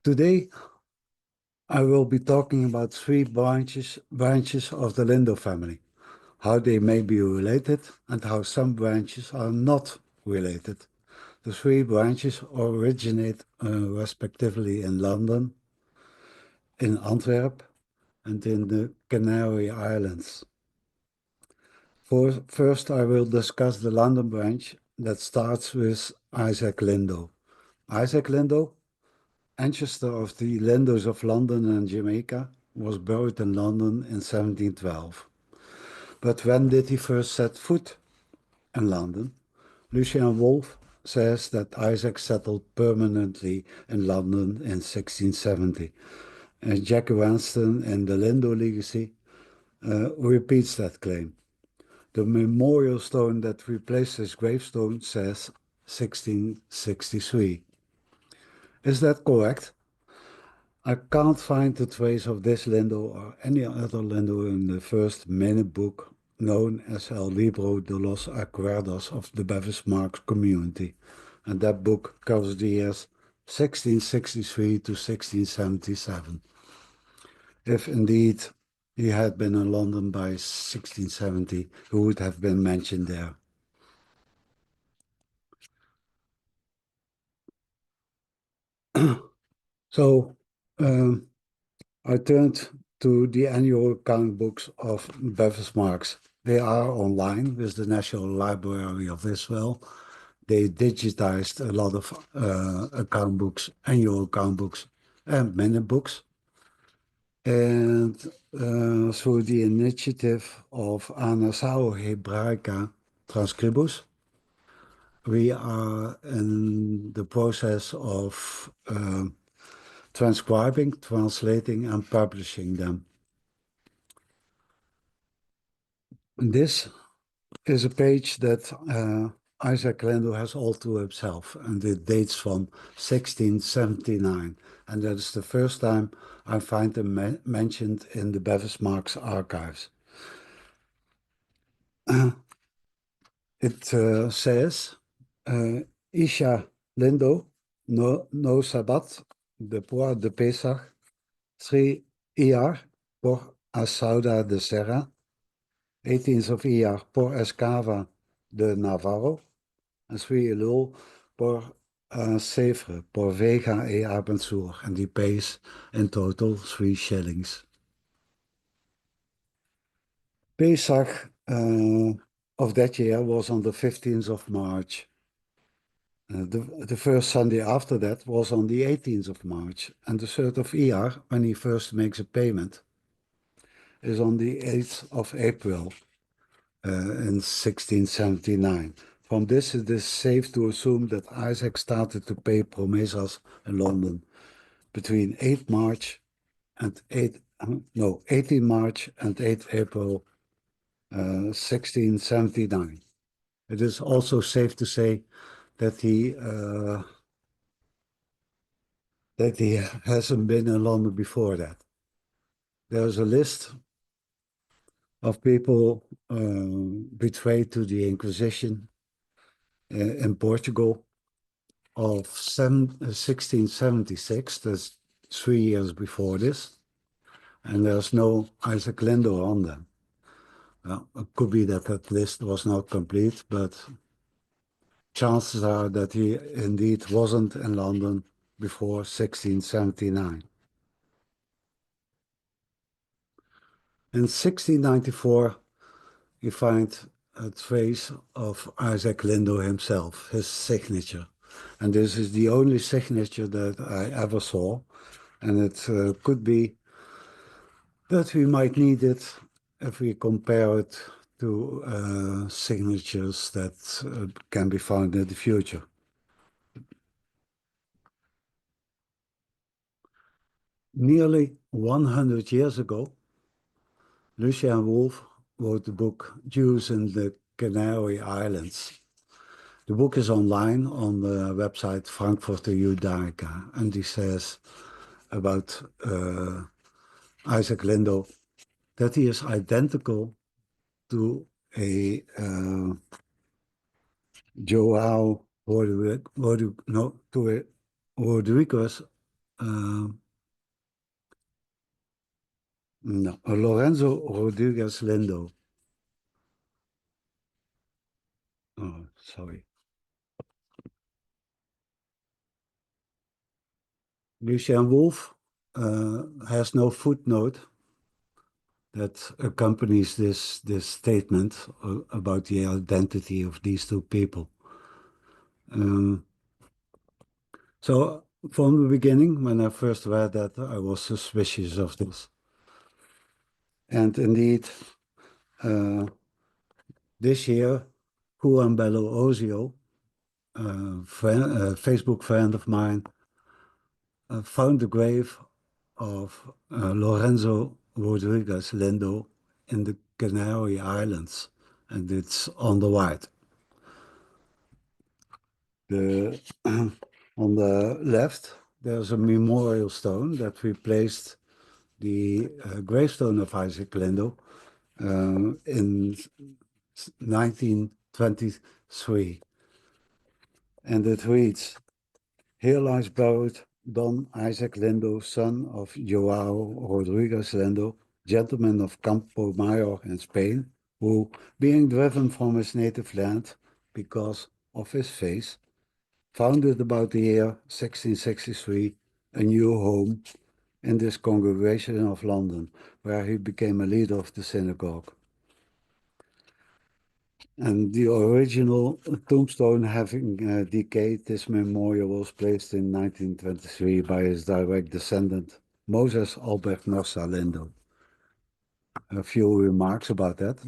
Today, I will be talking about three branches of the Lindo family, how they may be related and how some branches are not related. The three branches originate respectively in London, in Antwerp, and in the Canary Islands. First, I will discuss the London branch that starts with Isaac Lindo. Isaac Lindo, ancestor of the Lindos of London and Jamaica, was buried in London in 1712. But when did he first set foot in London? Lucien Wolff says that Isaac settled permanently in London in 1670. And Jack Ranston in the Lindo Legacy repeats that claim. The memorial stone that replaced his gravestone says 1663. Is that correct? I can't find the trace of this Lindo or any other Lindo in the first minute book known as El Libro de los Acuerdos of the Bevis Marks community, and that book covers the years 1663 to 1677. If indeed he had been in London by 1670, he would have been mentioned there. So I turned to the annual account books of Bevis Marks. They are online with the National Library of Israel. They digitized a lot of account books, annual account books, and minute books. And through the initiative of Anasao Hebraica Transcribus, we are in the process of transcribing, translating, and publishing them. This is a page that Isaac Lindo has all to himself, and it dates from 1679. And that is the first time I find them mentioned in the Bevis Marks archives. It says, Isha Lindo, no Sabbat, de por de Pesach, 3 Iyar por Asauda de Serra, 18th of Iyar por Escava de Navarro, and 3 Elul por Sefre, por Vega e Abensur, and he pays in total 3 shillings. Pesach of that year was on the 15th of March. The first Sunday after that was on the 18th of March, and the 3rd of Iyar, when he first makes a payment, is on the 8th of April in 1679. From this, it is safe to assume that Isaac started to pay promesas in London between 18 March and 8 April 1679. It is also safe to say that he hasn't been in London before that. There's a list of people betrayed to the Inquisition in Portugal of 1676. That's 3 years before this, and there's no Isaac Lindo on them. Well, it could be that that list was not complete, but chances are that he indeed wasn't in London before 1679. In 1694, you find a trace of Isaac Lindo himself, his signature. And this is the only signature that I ever saw. And it could be that we might need it if we compare it to signatures that can be found in the future. Nearly 100 years ago, Lucien Wolff wrote the book Jews in the Canary Islands. The book is online on the website Frankfurter Judaica, and he says about Isaac Lindo that he is identical to a Joao Rodriguez Uh, no, Lorenzo Rodriguez Lindo. Oh, sorry. Lucien Wolf has no footnote that accompanies this statement about the identity of these two people. Um, so from the beginning, when I first read that, I was suspicious of this. And indeed, uh, this year, Juan Bello Ozio, Facebook friend of mine, found the grave of Lorenzo Rodriguez Lindo in the Canary Islands, and it's on the right. The on the left, there's a memorial stone that replaced the gravestone of Isaac Lindo in 1923, and it reads, "Here lies buried Don Isaac Lindo, son of Joao Rodriguez Lindo, gentleman of Campo Mayor in Spain, who, being driven from his native land because of his faith, founded about the year 1663 a new home in this congregation of London, where he became a leader of the synagogue." And the original tombstone having decayed, this memorial was placed in 1923 by his direct descendant, Moses Albert Norsa Lindo. A few remarks about that.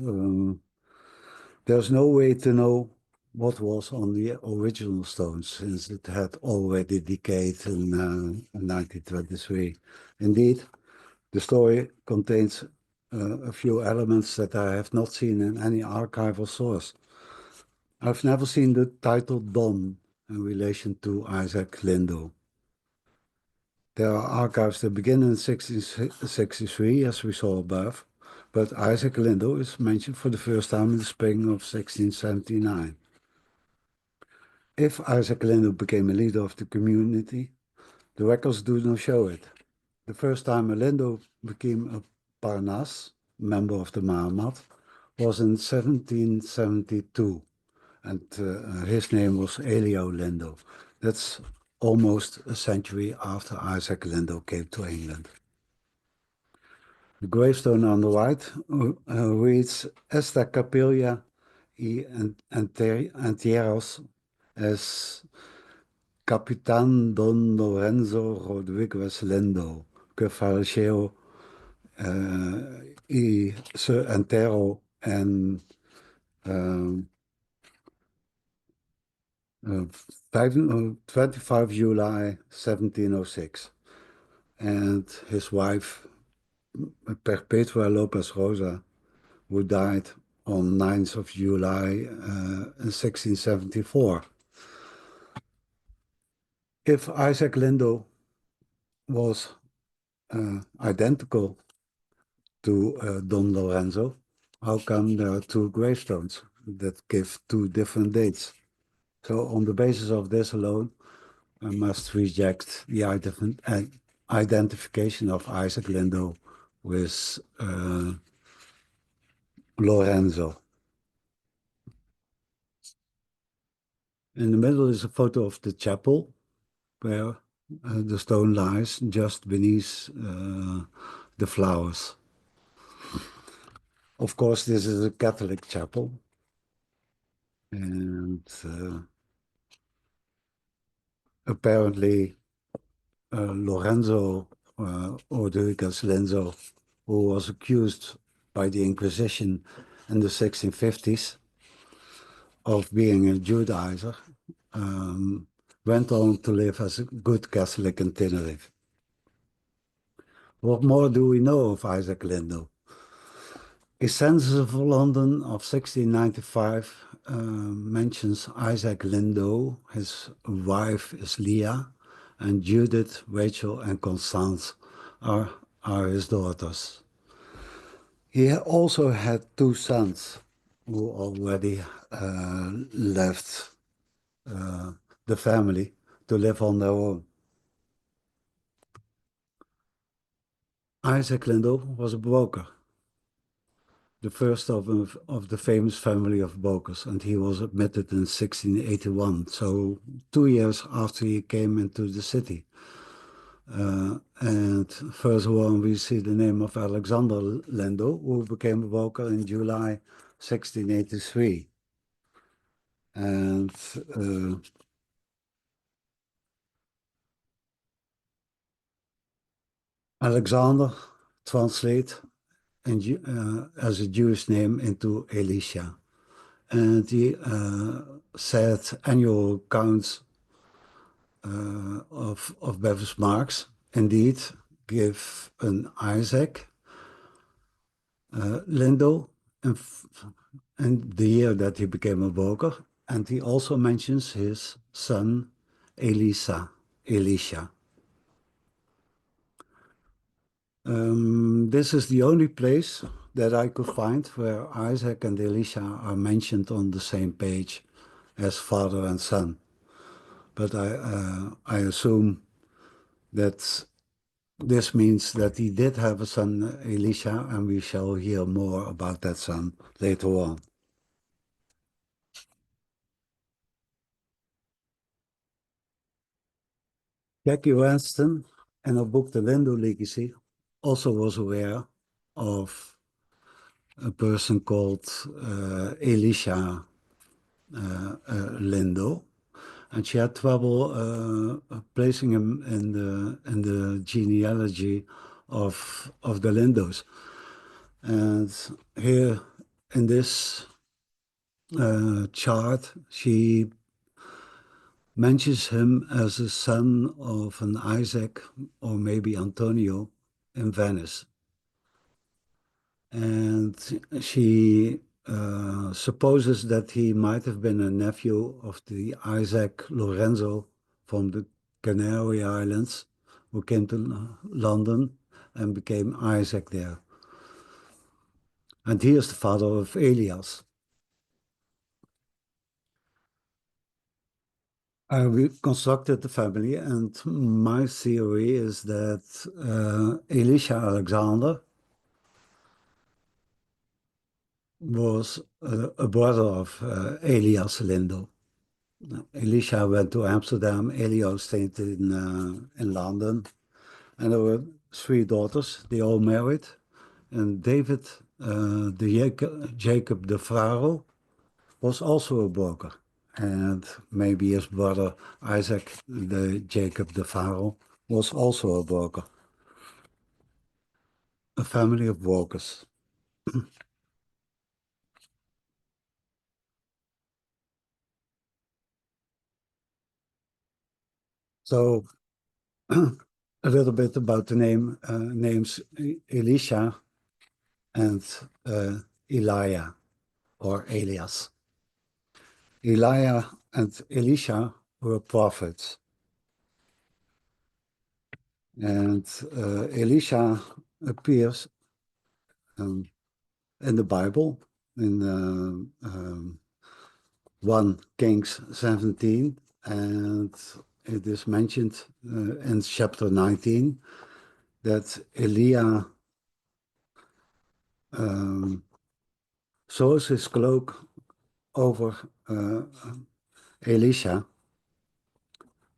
There's no way to know what was on the original stone since it had already decayed in 1923. Indeed, the story contains a few elements that I have not seen in any archival source. I've never seen the title Don in relation to Isaac Lindo. There are archives that begin in 1663, as we saw above, but Isaac Lindo is mentioned for the first time in the spring of 1679. If Isaac Lindo became a leader of the community, the records do not show it. The first time a Lindo became a Parnas, member of the Mahamat, was in 1772. And his name was Elio Lindo. That's almost a century after Isaac Lindo came to England. The gravestone on the right reads Esta capilla y entierros es Capitán Don Lorenzo Rodriguez Lindo, que falleció y se enterró en uh, 25 July 1706, and his wife Perpetua Lopez Rosa, who died on 9th of July 1674. If Isaac Lindo was identical to Don Lorenzo, how come there are two gravestones that give two different dates? So on the basis of this alone, I must reject the identification of Isaac Lindo with Lorenzo. In the middle is a photo of the chapel where the stone lies just beneath the flowers. Of course, this is a Catholic chapel, and apparently Lorenzo Rodriguez Lenzo, who was accused by the Inquisition in the 1650s of being a Judaizer, went on to live as a good Catholic in Tenerife. What more do we know of Isaac Lindo? A census of London of 1695 mentions Isaac Lindo, his wife is Leah, and Judith, Rachel, and Constance are his daughters. He also had two sons who already left the family to live on their own. Isaac Lindo was a broker, the first of the famous family of brokers, and he was admitted in 1681, so 2 years after he came into the city. And further on, we see the name of Alexander Lindo, who became a broker in July 1683. And uh, Alexander translate as a Jewish name into Elisha. And he set annual counts of Bevis marks. Indeed, give an Isaac Lindo and, and the year that he became a broker. And he also mentions his son Elisha. This is the only place that I could find where Isaac and Elisha are mentioned on the same page as father and son. But I assume that this means that he did have a son, Elisha, and we shall hear more about that son later on. Jackie Ranston, in her book The Lindo Legacy, also was aware of a person called Elisha Lindo, and she had trouble placing him in the genealogy of the Lindos. And here in this chart, she mentions him as a son of an Isaac or maybe Antonio in Venice. And she supposes that he might have been a nephew of the Isaac Lorenzo from the Canary Islands, who came to London and became Isaac there. And he is the father of Elias. I reconstructed the family, and my theory is that Elisha Alexander was a brother of Elias Lindo. Elisha went to Amsterdam, Elias stayed in London, and there were three daughters. They all married, and David, Jacob the Pharaoh, was also a broker, and maybe his brother Isaac, the Jacob the Pharaoh, was also a broker. A family of brokers. So a little bit about the names Elisha and Elijah or Elias. Elijah and Elisha were prophets, and Elisha appears um, in the Bible in 1 Kings 17, and it is mentioned in chapter 19 that Elia throws his cloak over Elisha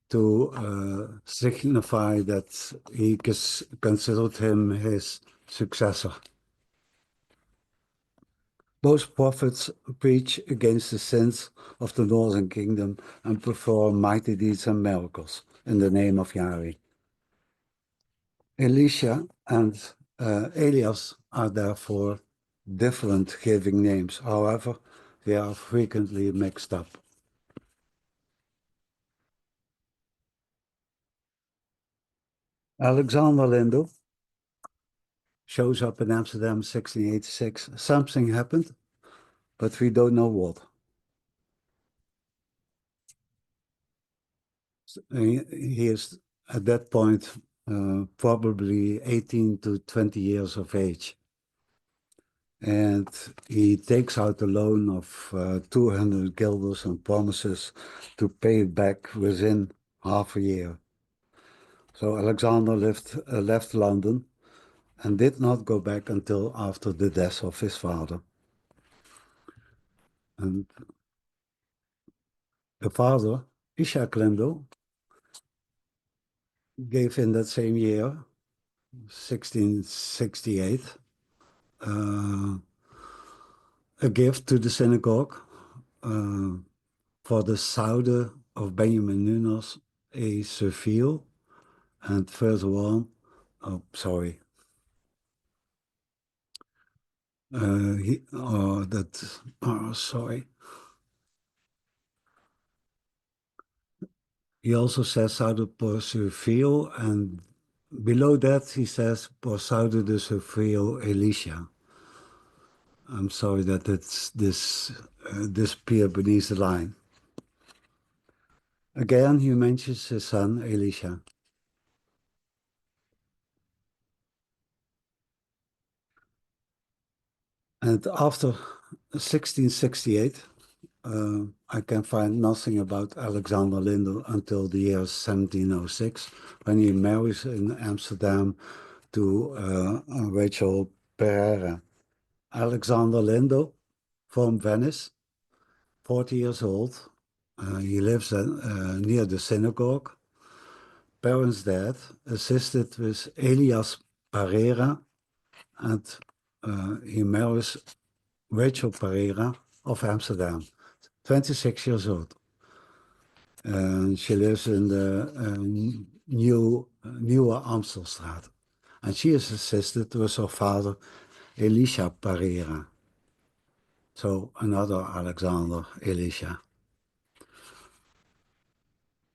to signify that he considered him his successor. Both prophets preach against the sins of the northern kingdom and perform mighty deeds and miracles in the name of Yahweh. Elisha and Elias are therefore different giving names. However, they are frequently mixed up. Alexander Lindo shows up in Amsterdam 1686. Something happened, but we don't know what. He is at that point probably 18 to 20 years of age. And he takes out a loan of 200 guilders and promises to pay it back within half a year. So Alexander left London and did not go back until after the death of his father. And the father, Ishak Lindo, gave in that same year, 1668, uh, a gift to the synagogue uh, for the Saude of Benjamin Nunes a Seville, and further on, oh, sorry, sorry. He also says Saude por Seville, and below that he says por Saude de Seville Elisha. I'm sorry that it's this disappeared beneath the line. Again, he mentions his son Elisha. And after 1668, I can find nothing about Alexander Lindo until the year 1706, when he marries in Amsterdam to Rachel Pereira. Alexander Lindo from Venice, 40 years old. He lives near the synagogue. Parents' dad assisted with Elias Pereira, and he marries Rachel Pereira of Amsterdam, 26 years old. And she lives in the Nieuwe Amstelstraat. And she is assisted with her father, Elisha Pereira. So another Alexander Elisha.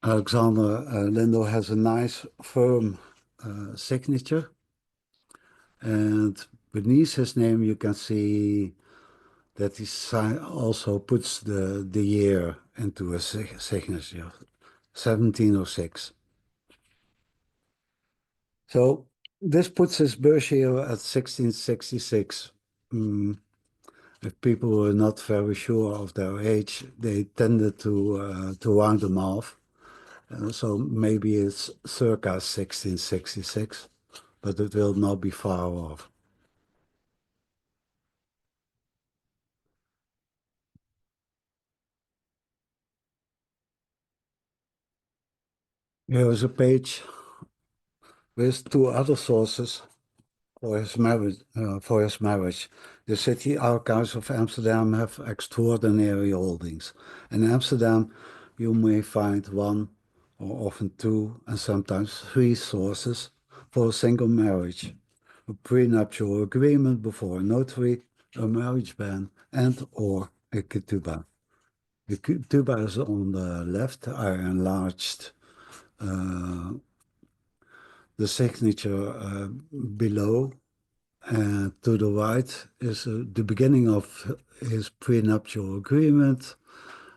Alexander Lindo has a nice firm signature. And beneath his name, you can see that he also puts the year into a signature, 1706. So this puts his birth year at 1666. If people were not very sure of their age, they tended to round them off. So maybe it's circa 1666, but it will not be far off. Here is a page with two other sources for his marriage. The city archives of Amsterdam have extraordinary holdings. In Amsterdam, you may find one or often two and sometimes three sources for a single marriage: a prenuptial agreement before a notary, a marriage ban, and or a ketubah. The ketubah is on the left. I enlarged the signature below. And to the right is the beginning of his prenuptial agreement,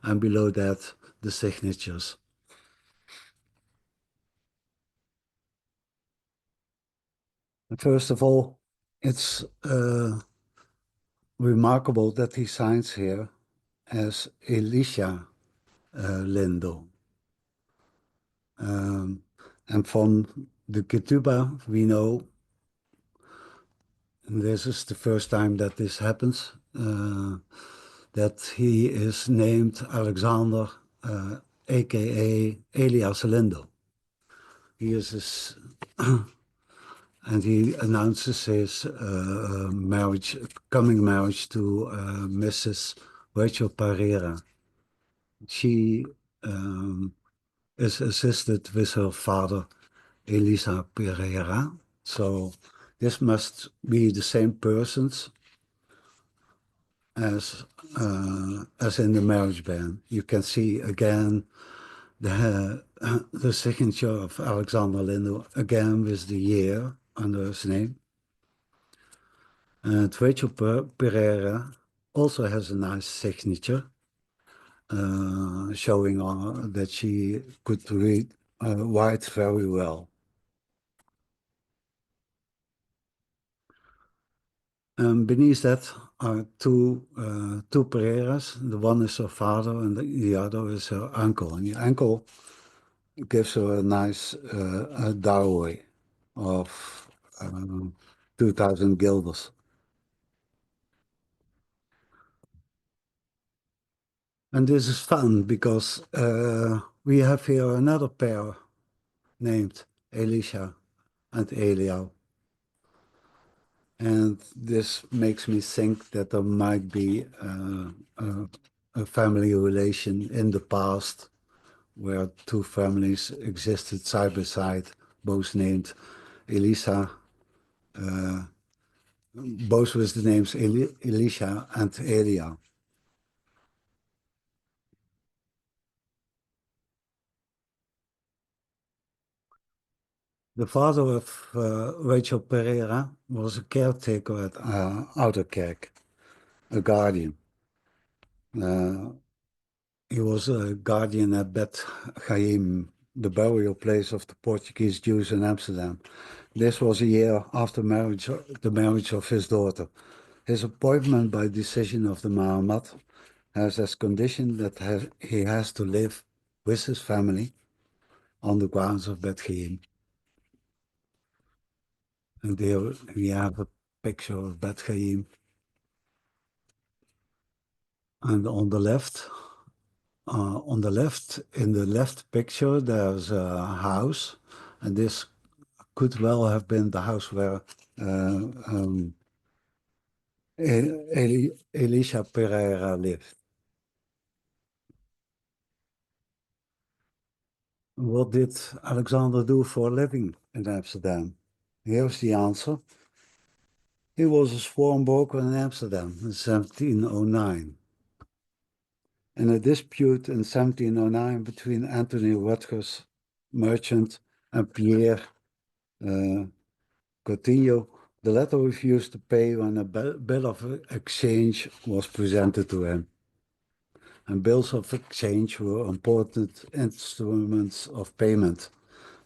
and below that, the signatures. First of all, it's remarkable that he signs here as Elisha Lindo. And from the ketubah, we know, and this is the first time that this happens, that he is named Alexander, aka Elias Lindo. He is his, and he announces his coming marriage to Mrs. Rachel Pereira. She is assisted with her father, Elisa Pereira. So this must be the same persons as in the marriage ban. You can see again the signature of Alexander Lindo, again with the year under his name. And Rachel Pereira also has a nice signature, showing that she could write very well. Beneath that are two Pereiras. The one is her father, and the other is her uncle. And the uncle gives her a nice dowry of 2,000 guilders. And this is fun because we have here another pair named Elisha and Eliel. And this makes me think that there might be a family relation in the past where two families existed side by side, both named Elisa, uh, both with the names Elisha and Elia. The father of Rachel Pereira was a caretaker at Ouderkerk, a guardian. Uh, he was a guardian at Bet Chaim, the burial place of the Portuguese Jews in Amsterdam. This was a year after the marriage of his daughter. His appointment by decision of the Mahamat has as condition that he has to live with his family on the grounds of Bet Chaim. And there we have a picture of Bet Chaim. And in the left picture, there's a house, and this could well have been the house where Elisha Pereira lived. What did Alexander do for a living in Amsterdam? Here's the answer. He was a sworn broker in Amsterdam in 1709. In a dispute in 1709 between Anthony Rutgers, merchant, and Pierre Coutinho, the latter refused to pay when a bill of exchange was presented to him. And bills of exchange were important instruments of payment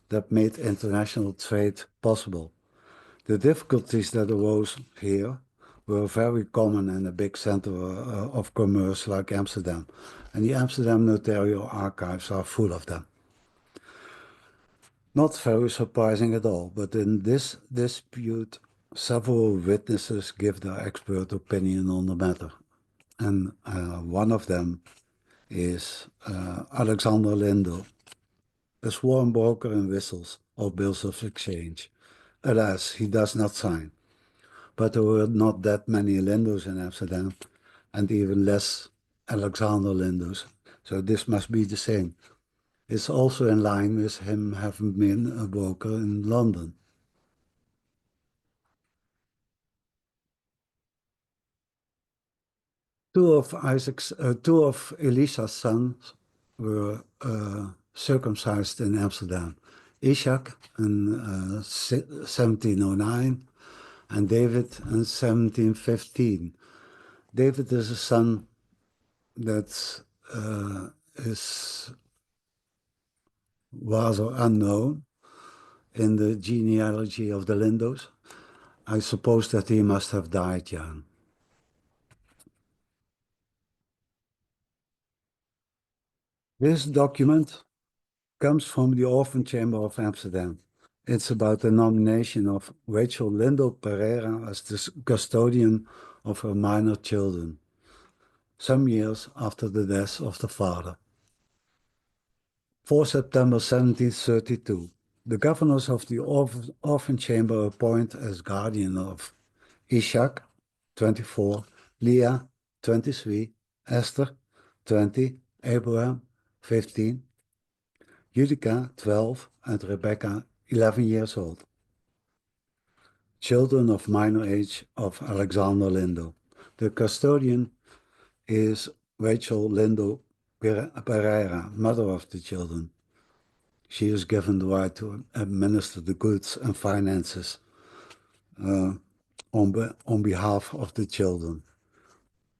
that made international trade possible. The difficulties that arose here were very common in a big center of commerce like Amsterdam, and the Amsterdam notarial archives are full of them. Not very surprising at all, but in this dispute, several witnesses give their expert opinion on the matter, and one of them is Alexander Lindo, a sworn broker in whistles or bills of exchange. Alas, he does not sign. But there were not that many Lindos in Amsterdam, and even less Alexander Lindos. So this must be the same. It's also in line with him having been a broker in London. Two of Elisa's sons were circumcised in Amsterdam. Ishak in 1709 and David in 1715. David is a son that is rather unknown in the genealogy of the Lindos. I suppose that he must have died young. This document comes from the Orphan Chamber of Amsterdam. It's about the nomination of Rachel Lindo Pereira as the custodian of her minor children, some years after the death of the father. 4 September 1732, the governors of the Orphan Chamber appoint as guardian of Ishak, 24, Leah, 23, Esther, 20, Abraham, 15, Judica, 12, and Rebecca, 11 years old. Children of minor age of Alexander Lindo. The custodian is Rachel Lindo Pereira, mother of the children. She is given the right to administer the goods and finances on behalf of the children.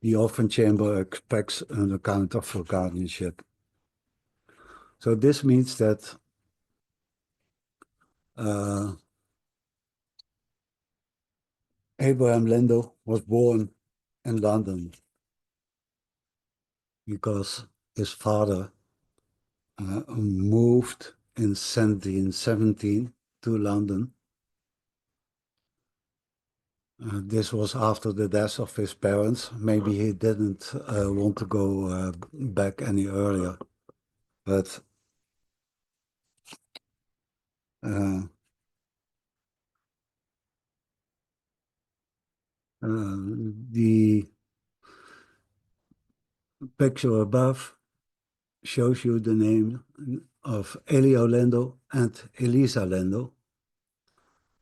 The orphan chamber expects an account of her guardianship. So this means that Abraham Lindo was born in London because his father moved in 1717 to London This was after the death of his parents. Maybe he didn't want to go back any earlier, but uh, the picture above shows you the name of Elio Lindo and Elisa Lindo,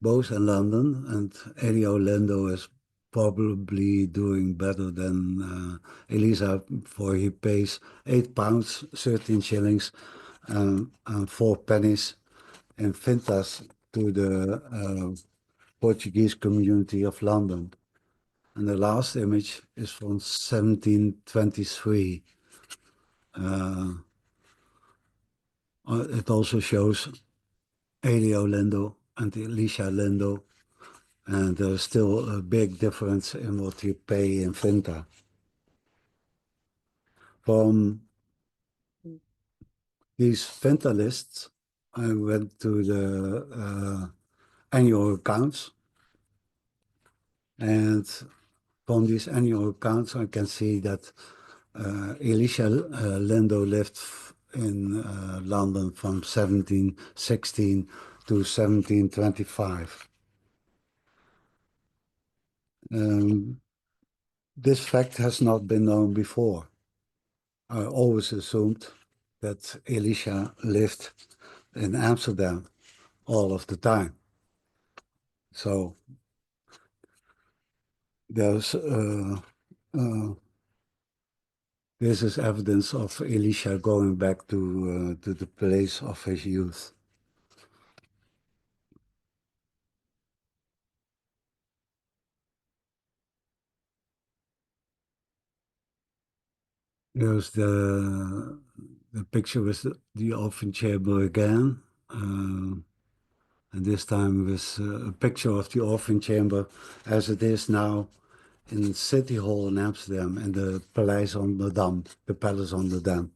both in London, and Elio Lindo is probably doing better than Elisa, for he pays £8, 13 shillings, and 4 pennies in Fintas to the Portuguese community of London. And the last image is from 1723. It also shows Elio Lindo and Elisha Lindo, and there's still a big difference in what you pay in Finta. From these Finta lists, I went to the annual accounts, and from these annual accounts, I can see that Elisha Lindo lived in London from 1716 to 1725. Um, this fact has not been known before. I always assumed that Elisha lived in Amsterdam all of the time. So there's this is evidence of Elisha going back to the place of his youth. There's the picture with the orphan chamber again, and this time with a picture of the orphan chamber as it is now in City Hall in Amsterdam and the Paleis on the Dam, the Palace on the Dam.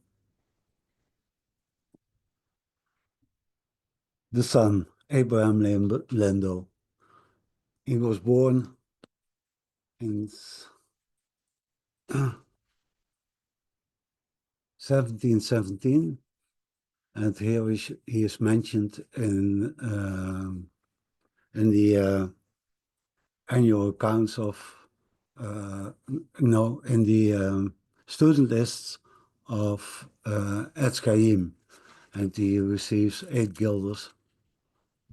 The son, Abraham Lendo, he was born in 1717, and here he is mentioned in the annual accounts of no, in the student lists of Etzchaim, and he receives 8 guilders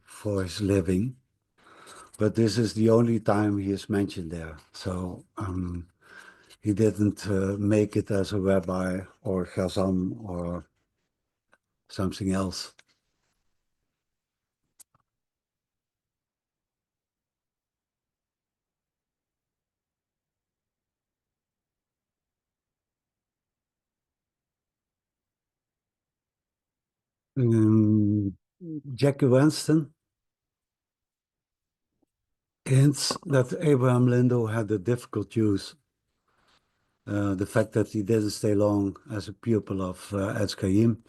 for his living. But this is the only time he is mentioned there. So he didn't make it as a rabbi or chazan or something else. Um, Jackie Winston hints that Abraham Lindo had a difficult youth. The fact that he didn't stay long as a pupil of Etzchaim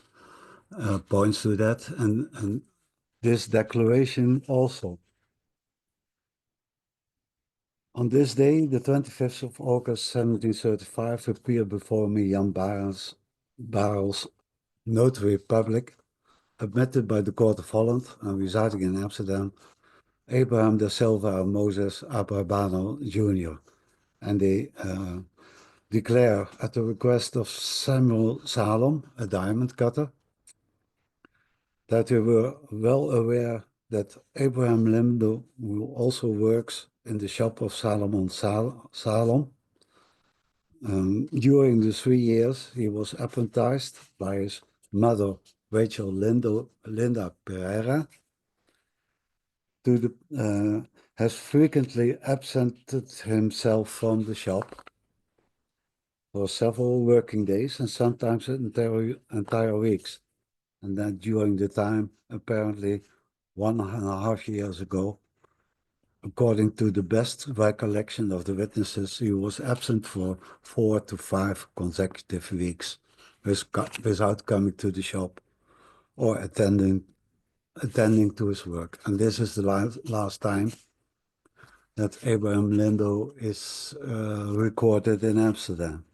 points to that, and this declaration also. On this day, the 25th of August, 1735, appeared before me Jan Barrels, notary public, admitted by the Court of Holland and residing in Amsterdam, Abraham da Silva and Moses Abrabano Jr. And they declare, at the request of Samuel Salom, a diamond cutter, that they were well aware that Abraham Lindo, who also works in the shop of Salomon Salom, during the 3 years he was apprenticed by his mother, Rachel Linda Pereira, has frequently absented himself from the shop for several working days and sometimes entire weeks. And then during the time, apparently 1.5 years ago, according to the best recollection of the witnesses, he was absent for 4 to 5 consecutive weeks without coming to the shop or attending to his work. And this is the last time that Abraham Lindo is recorded in Amsterdam.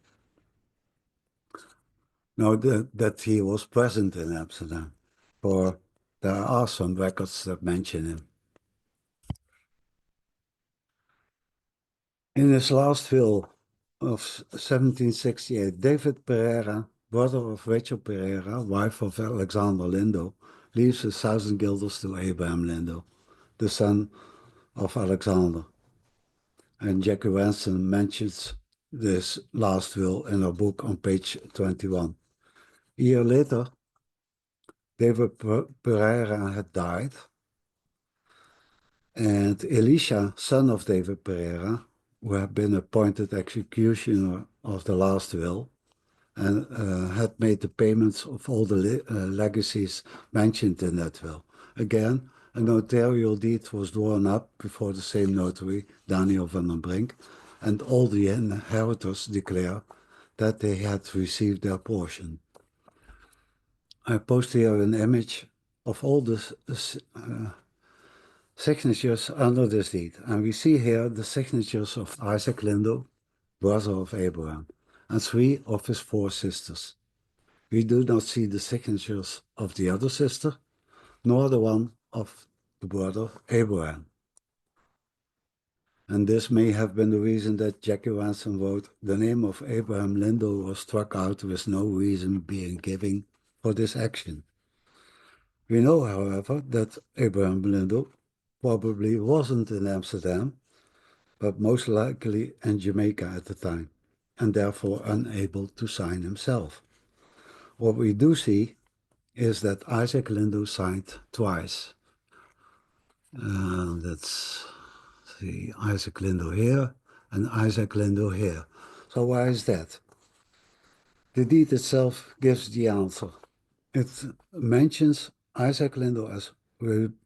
No, that he was present in Amsterdam, for there are some records that mention him. In his last will of 1768, David Pereira, brother of Rachel Pereira, wife of Alexander Lindo, leaves 1,000 guilders to Abraham Lindo, the son of Alexander. And Jackie Ransom mentions this last will in her book on page 21. A year later, David Pereira had died, and Elisha, son of David Pereira, who had been appointed executioner of the last will, and had made the payments of all the legacies mentioned in that will. Again, a notarial deed was drawn up before the same notary, Daniel van den Brink, and all the inheritors declare that they had received their portion. I post here an image of all the signatures under this deed, and we see here the signatures of Isaac Lindo, brother of Abraham, and 3 of his 4 sisters. We do not see the signatures of the other sister, nor the one of the brother Abraham. And this may have been the reason that Jackie Ransom wrote, the name of Abraham Lindo was struck out with no reason being given for this action. We know, however, that Abraham Lindo probably wasn't in Amsterdam, but most likely in Jamaica at the time, and therefore unable to sign himself. What we do see is that Isaac Lindo signed twice. Let's see, Isaac Lindo here and Isaac Lindo here. So why is that? The deed itself gives the answer. It mentions Isaac Lindo as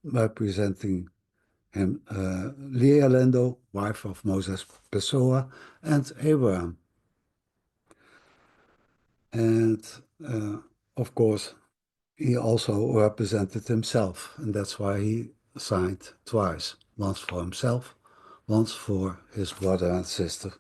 representing him, Leah Lindo, wife of Moses Pessoa, and Abraham. And of course, he also represented himself, and that's why he signed twice, once for himself, once for his brother and sister.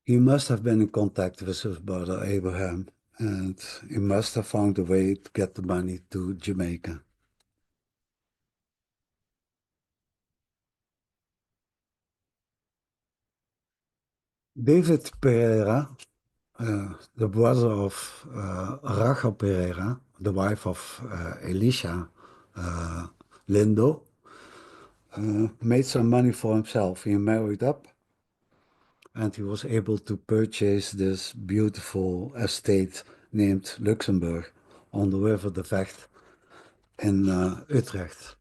He must have been in contact with his brother Abraham, and he must have found a way to get the money to Jamaica. David Pereira, the brother of Rachel Pereira, the wife of Elisha Lindo, made some money for himself. He married up, and he was able to purchase this beautiful estate named Luxembourg on the river de Vecht in Utrecht.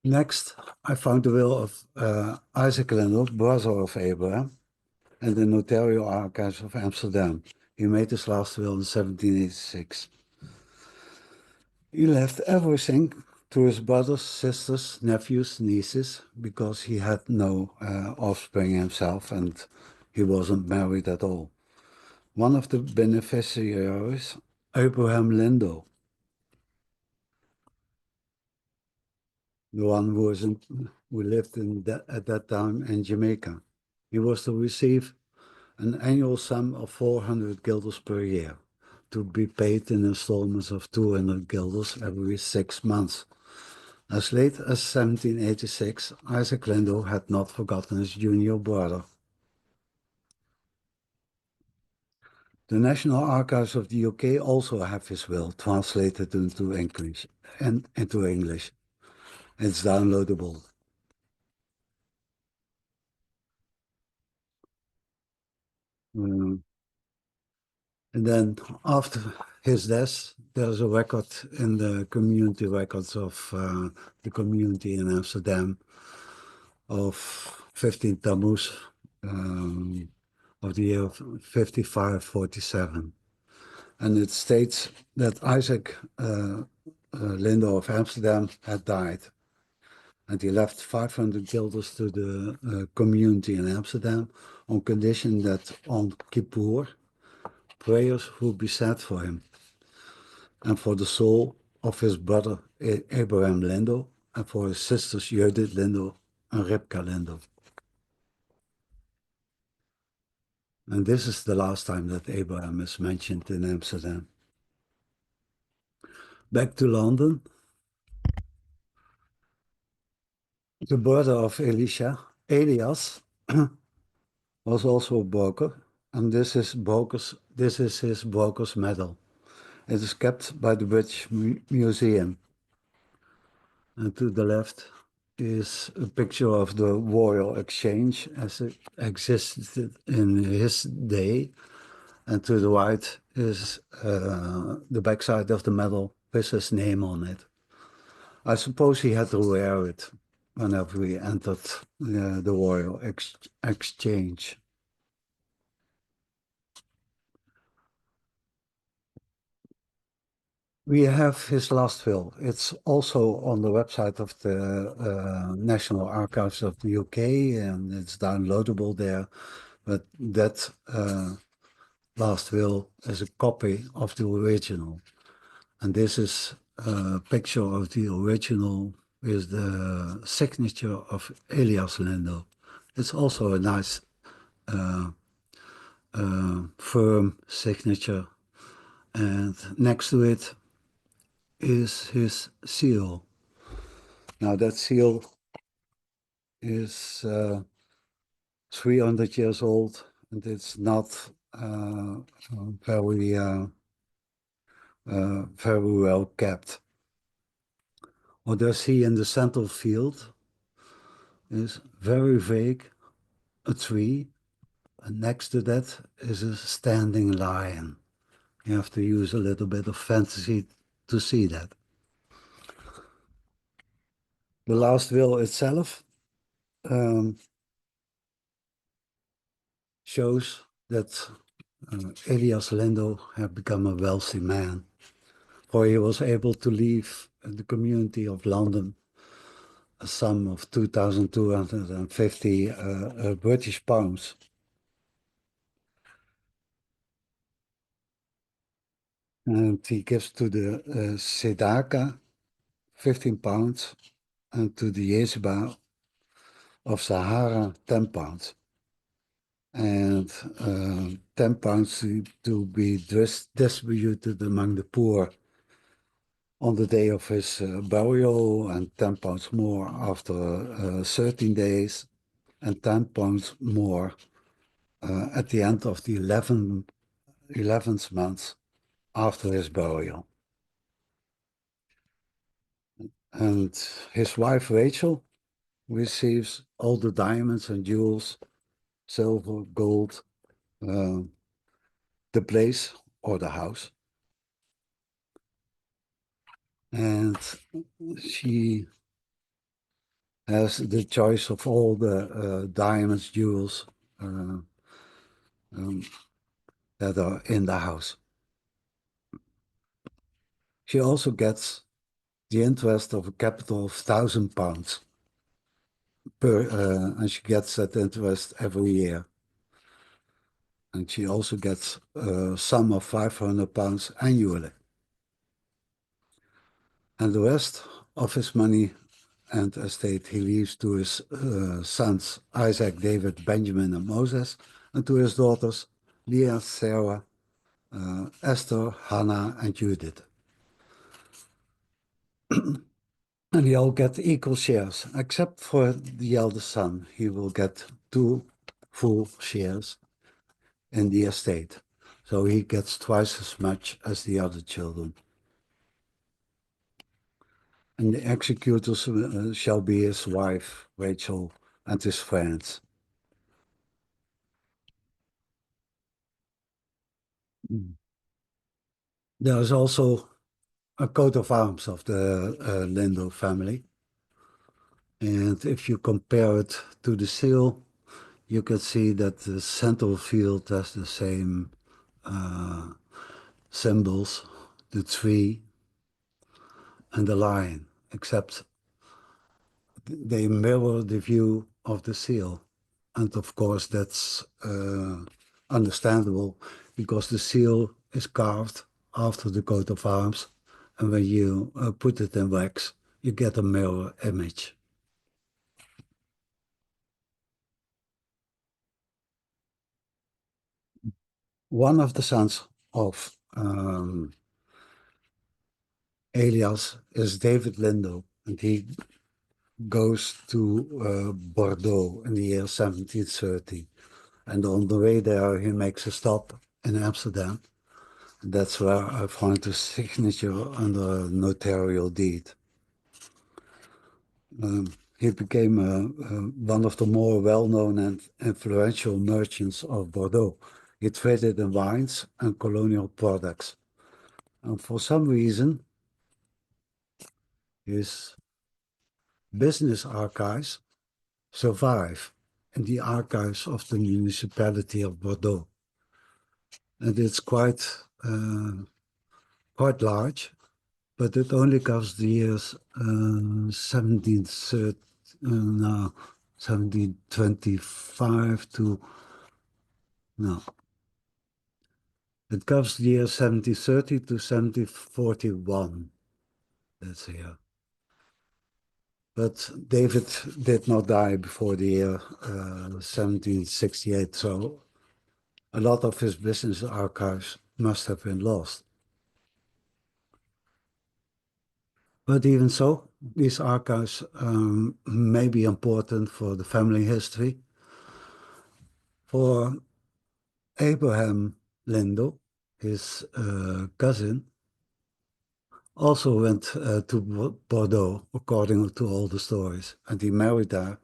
Next, I found the will of Isaac Lindo, brother of Abraham, in the Notarial Archives of Amsterdam. He made his last will in 1786. He left everything to his brothers, sisters, nephews, nieces, because he had no offspring himself and he wasn't married at all. One of the beneficiaries, Abraham Lindo, the one who lived at that time in Jamaica. He was to receive an annual sum of 400 guilders per year, to be paid in installments of 200 guilders every 6 months. As late as 1786, Isaac Lindo had not forgotten his junior brother. The National Archives of the UK also have his will translated into English. It's downloadable. And then after his death, there's a record in the community records of the community in Amsterdam of 15 Tammuz of the year 5547. And it states that Isaac Lindo of Amsterdam had died. And he left 500 guilders to the community in Amsterdam on condition that on Kippur, prayers would be said for him. and for the soul of his brother Abraham Lindo, and for his sisters Judith Lindo and Ribka Lindo. And this is the last time that Abraham is mentioned in Amsterdam. Back to London. The brother of Elisha, Elias, was also a broker, and this is his broker's medal. It is kept by the British Museum. And to the left is a picture of the Royal Exchange as it existed in his day. And to the right is the backside of the medal with his name on it. I suppose he had to wear it whenever he entered the Royal Exchange. We have his last will. It's also on the website of the National Archives of the UK, and it's downloadable there. But that last will is a copy of the original. And this is a picture of the original with the signature of Elias Lindo. It's also a nice firm signature. And next to it is his seal. Now that seal is 300 years old, and it's not very very well kept. What I see in the central field is very vague, a tree, and next to that is a standing lion. You have to use a little bit of fantasy to see that. The last will itself shows that Elias Lindo had become a wealthy man, for he was able to leave the community of London a sum of 2,250 British pounds. And he gives to the Sedaka 15 pounds and to the Yeshiva of Sahara 10 pounds. And 10 pounds to be distributed among the poor on the day of his burial, and 10 pounds more after 13 days, and 10 pounds more at the end of the 11th month after his burial. And his wife Rachel receives all the diamonds and jewels, silver, gold, the place or the house. And she has the choice of all the diamonds, jewels that are in the house. She also gets the interest of a capital of £1,000 per, and she gets that interest every year. And she also gets a sum of £500 annually. And the rest of his money and estate he leaves to his sons Isaac, David, Benjamin, and Moses, and to his daughters Leah, Sarah, Esther, Hannah, and Judith. And they all get equal shares, except for the eldest son. He will get 2 full shares in the estate. So he gets twice as much as the other children. And the executors shall be his wife, Rachel, and his friends. There is also a coat of arms of the Lindo family. And if you compare it to the seal, you can see that the central field has the same symbols, the tree and the lion, except they mirror the view of the seal. And of course, that's understandable because the seal is carved after the coat of arms, and when you put it in wax, you get a mirror image. One of the sons of Elias is David Lindo, and he goes to Bordeaux in the year 1730. And on the way there, he makes a stop in Amsterdam. And that's where I find the signature under a notarial deed. He became one of the more well-known and influential merchants of Bordeaux. He traded in wines and colonial products. And for some reason, his business archives survive in the archives of the municipality of Bordeaux. And it's quite large, but it only covers the years 1730, no, 1725 to, no, it covers the years 1730 to 1741. That's here. But David did not die before the year 1768, so a lot of his business archives must have been lost. But even so, these archives may be important for the family history. For Abraham Lindo, his cousin, also went to Bordeaux, according to all the stories, and he married there,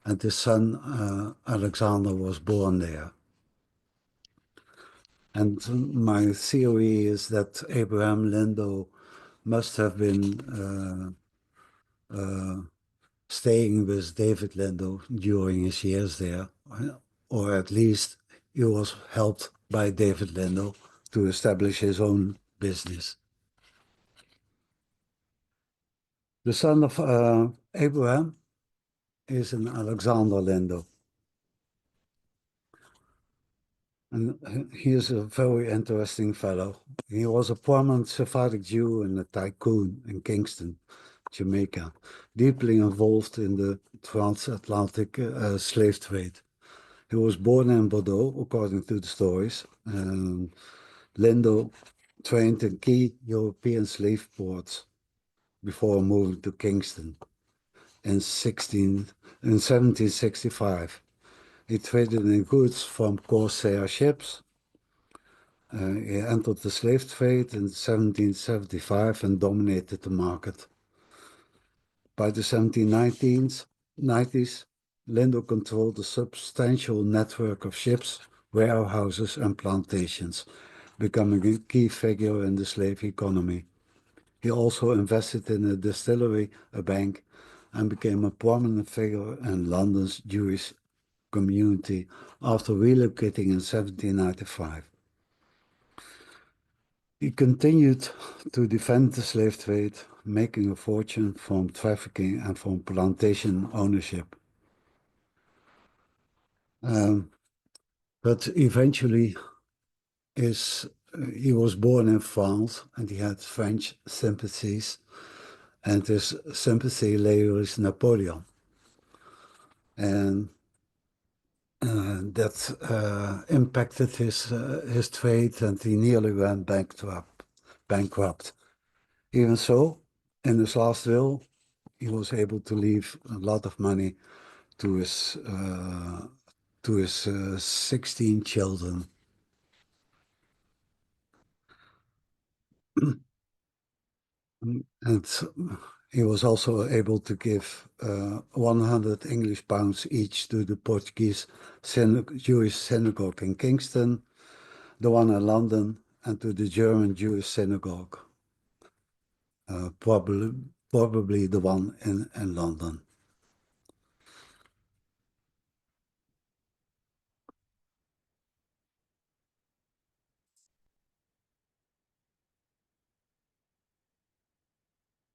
and his son Alexander was born there. And my theory is that Abraham Lindo must have been staying with David Lindo during his years there, or at least he was helped by David Lindo to establish his own business. The son of Abraham is an Alexander Lindo. And he is a very interesting fellow. He was a prominent Sephardic Jew and a tycoon in Kingston, Jamaica, deeply involved in the transatlantic slave trade. He was born in Bordeaux, according to the stories. Lindo trained in key European slave ports before moving to Kingston in 1765. He traded in goods from corsair ships. He entered the slave trade in 1775 and dominated the market. By the 1790s, Lindo controlled a substantial network of ships, warehouses, and plantations, becoming a key figure in the slave economy. He also invested in a distillery, a bank, and became a prominent figure in London's Jewish community after relocating in 1795. He continued to defend the slave trade, making a fortune from trafficking and from plantation ownership. But eventually, he was born in France and he had French sympathies, and his sympathy lay with Napoleon. And that impacted his trade, and he nearly went bankrupt. Even so, in his last will, he was able to leave a lot of money to his 16 children. And he was also able to give 100 English pounds each to the Portuguese Jewish synagogue in Kingston, the one in London, and to the German Jewish synagogue, probably the one in London.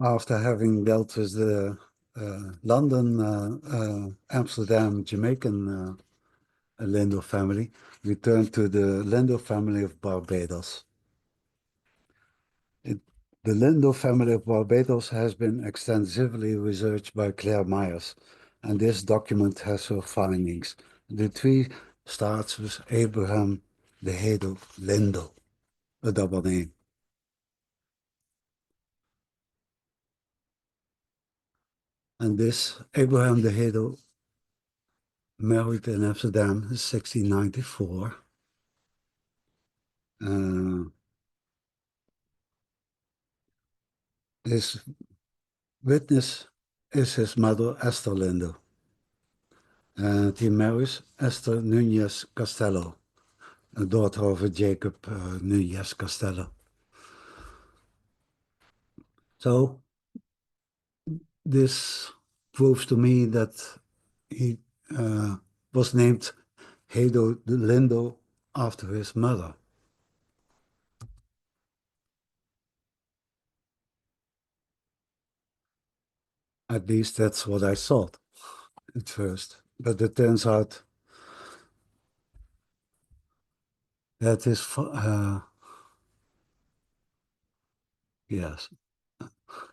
After having dealt with the London, Amsterdam, Jamaican Lindo family, returned to the Lindo family of Barbados. The Lindo family of Barbados has been extensively researched by Claire Myers, and this document has her findings. The tree starts with Abraham the head of Lindo, a double name. And this Abraham de Hedel married in Amsterdam in 1694. Uh, his witness is his mother, Esther Lindo. And he marries Esther Nunez Castello, a daughter of Jacob Nunez Castello. So this proves to me that he was named Hedo de Lindo after his mother. At least that's what I thought at first. But it turns out that is, yes,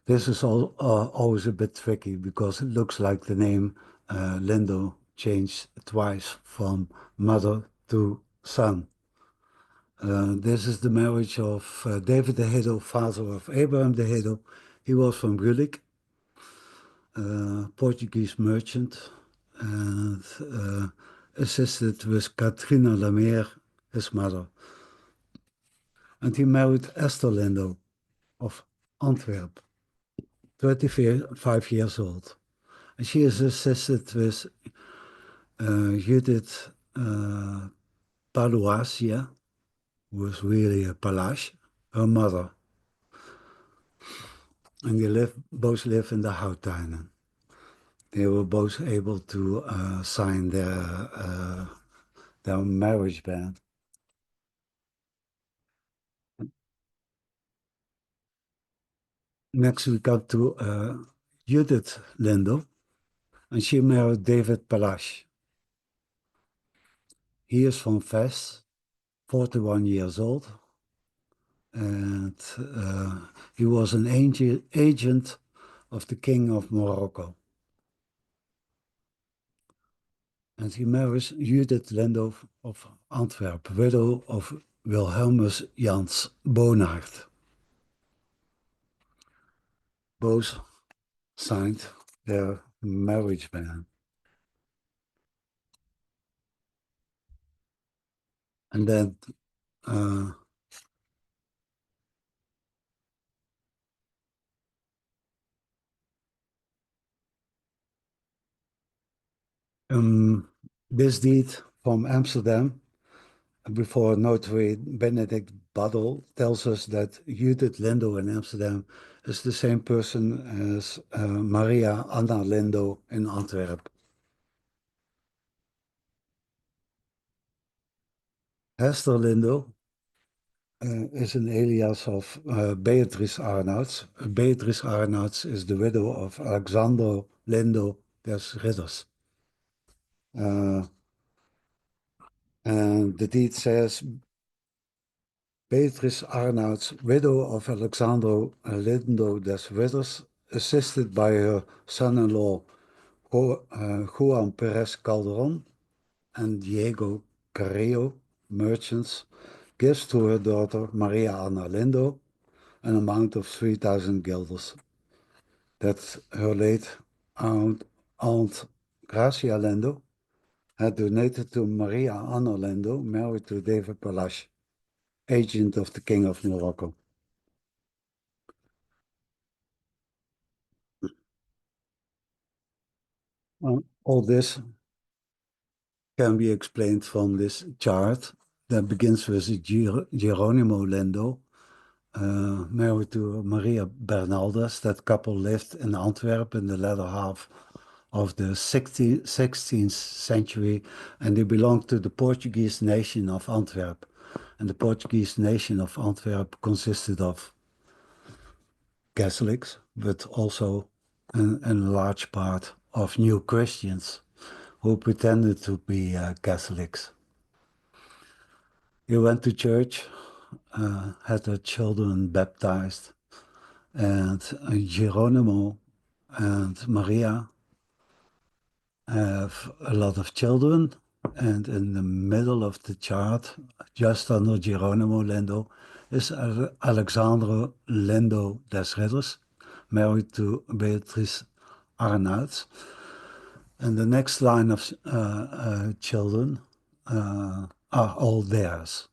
this is always a bit tricky because it looks like the name Lindo changed twice from mother to son. This is the marriage of David de Hedel, father of Abraham de Hedel. He was from Gulik, Portuguese merchant, and assisted with Katrina Lemire, his mother. And he married Esther Lindo of Antwerp, 25 years old. And she is assisted with Judith Paluasia, who was really a palace, her mother. And they both live in the Houttuinen. They were both able to sign their marriage band. Next, we got to Judith Lindo, and she married David Palash. He is from Ves, 41 years old, and he was an agent of the King of Morocco. And he marries Judith Lindo of Antwerp, widow of Wilhelmus Jans Bonaert. Both signed their marriage band. And then uh, this deed from Amsterdam before Notary Benedict Baddel tells us that Judith Lindo in Amsterdam is the same person as Maria Anna Lindo in Antwerp. Hester Lindo is an alias of Beatrice Arnouds. Beatrice Arnouds is the widow of Alexander Lindo des Ridders. And the deed says Beatrice Arnouds, widow of Alexander Lindo des Ridders, assisted by her son-in-law Juan Perez Calderon and Diego Carrillo, merchants, gives to her daughter Maria Ana Lindo an amount of 3,000 guilders that her late aunt Gracia Lindo had donated to Maria Ana Lindo, married to David Palash, agent of the King of Morocco. All this can be explained from this chart that begins with Geronimo Lindo, married to Maria Bernaldez. That couple lived in Antwerp in the latter half of the 16th century, and they belonged to the Portuguese nation of Antwerp. And the Portuguese nation of Antwerp consisted of Catholics, but also a large part of New Christians who pretended to be Catholics. He went to church, had their children baptized, And Geronimo and Maria have a lot of children. And in the middle of the chart, just under Geronimo Lindo, is Alexandre Lindo des Ridders, married to Beatrice Arnouds. And the next line of children are all theirs.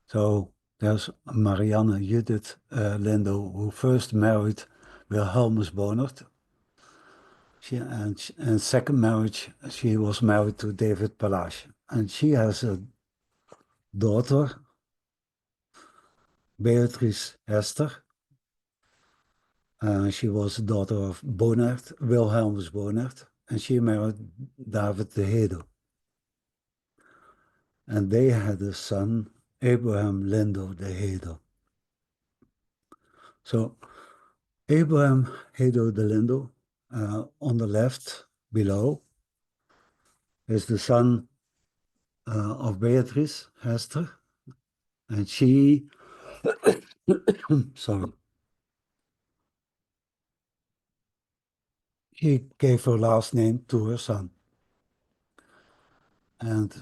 So there's Marianne Judith Lindo, who first married Wilhelmus Bonert. And second marriage, she was married to David Palace. And she has a daughter, Beatrice Hester. She was the daughter of Bonert, Wilhelmus Bonert, and she married David de Hedo. And they had a son, Abraham Lindo de Hedo. So Abraham Hedo de Lindo, on the left below, is the son of Beatrice Hester, and she, sorry, she gave her last name to her son. And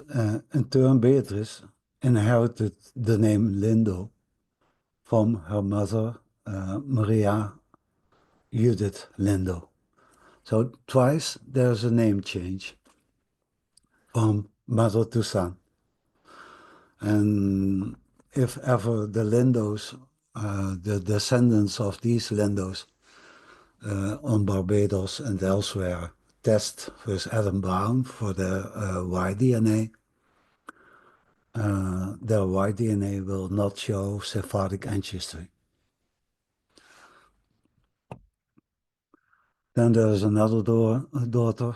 in turn, Beatrice inherited the name Lindo from her mother, Maria Judith Lindo. So twice there's a name change from mother to son. And if ever the Lindos, the descendants of these Lindos on Barbados and elsewhere, test with Adam Brown for their Y-DNA, their Y-DNA will not show Sephardic ancestry. Then there's another daughter,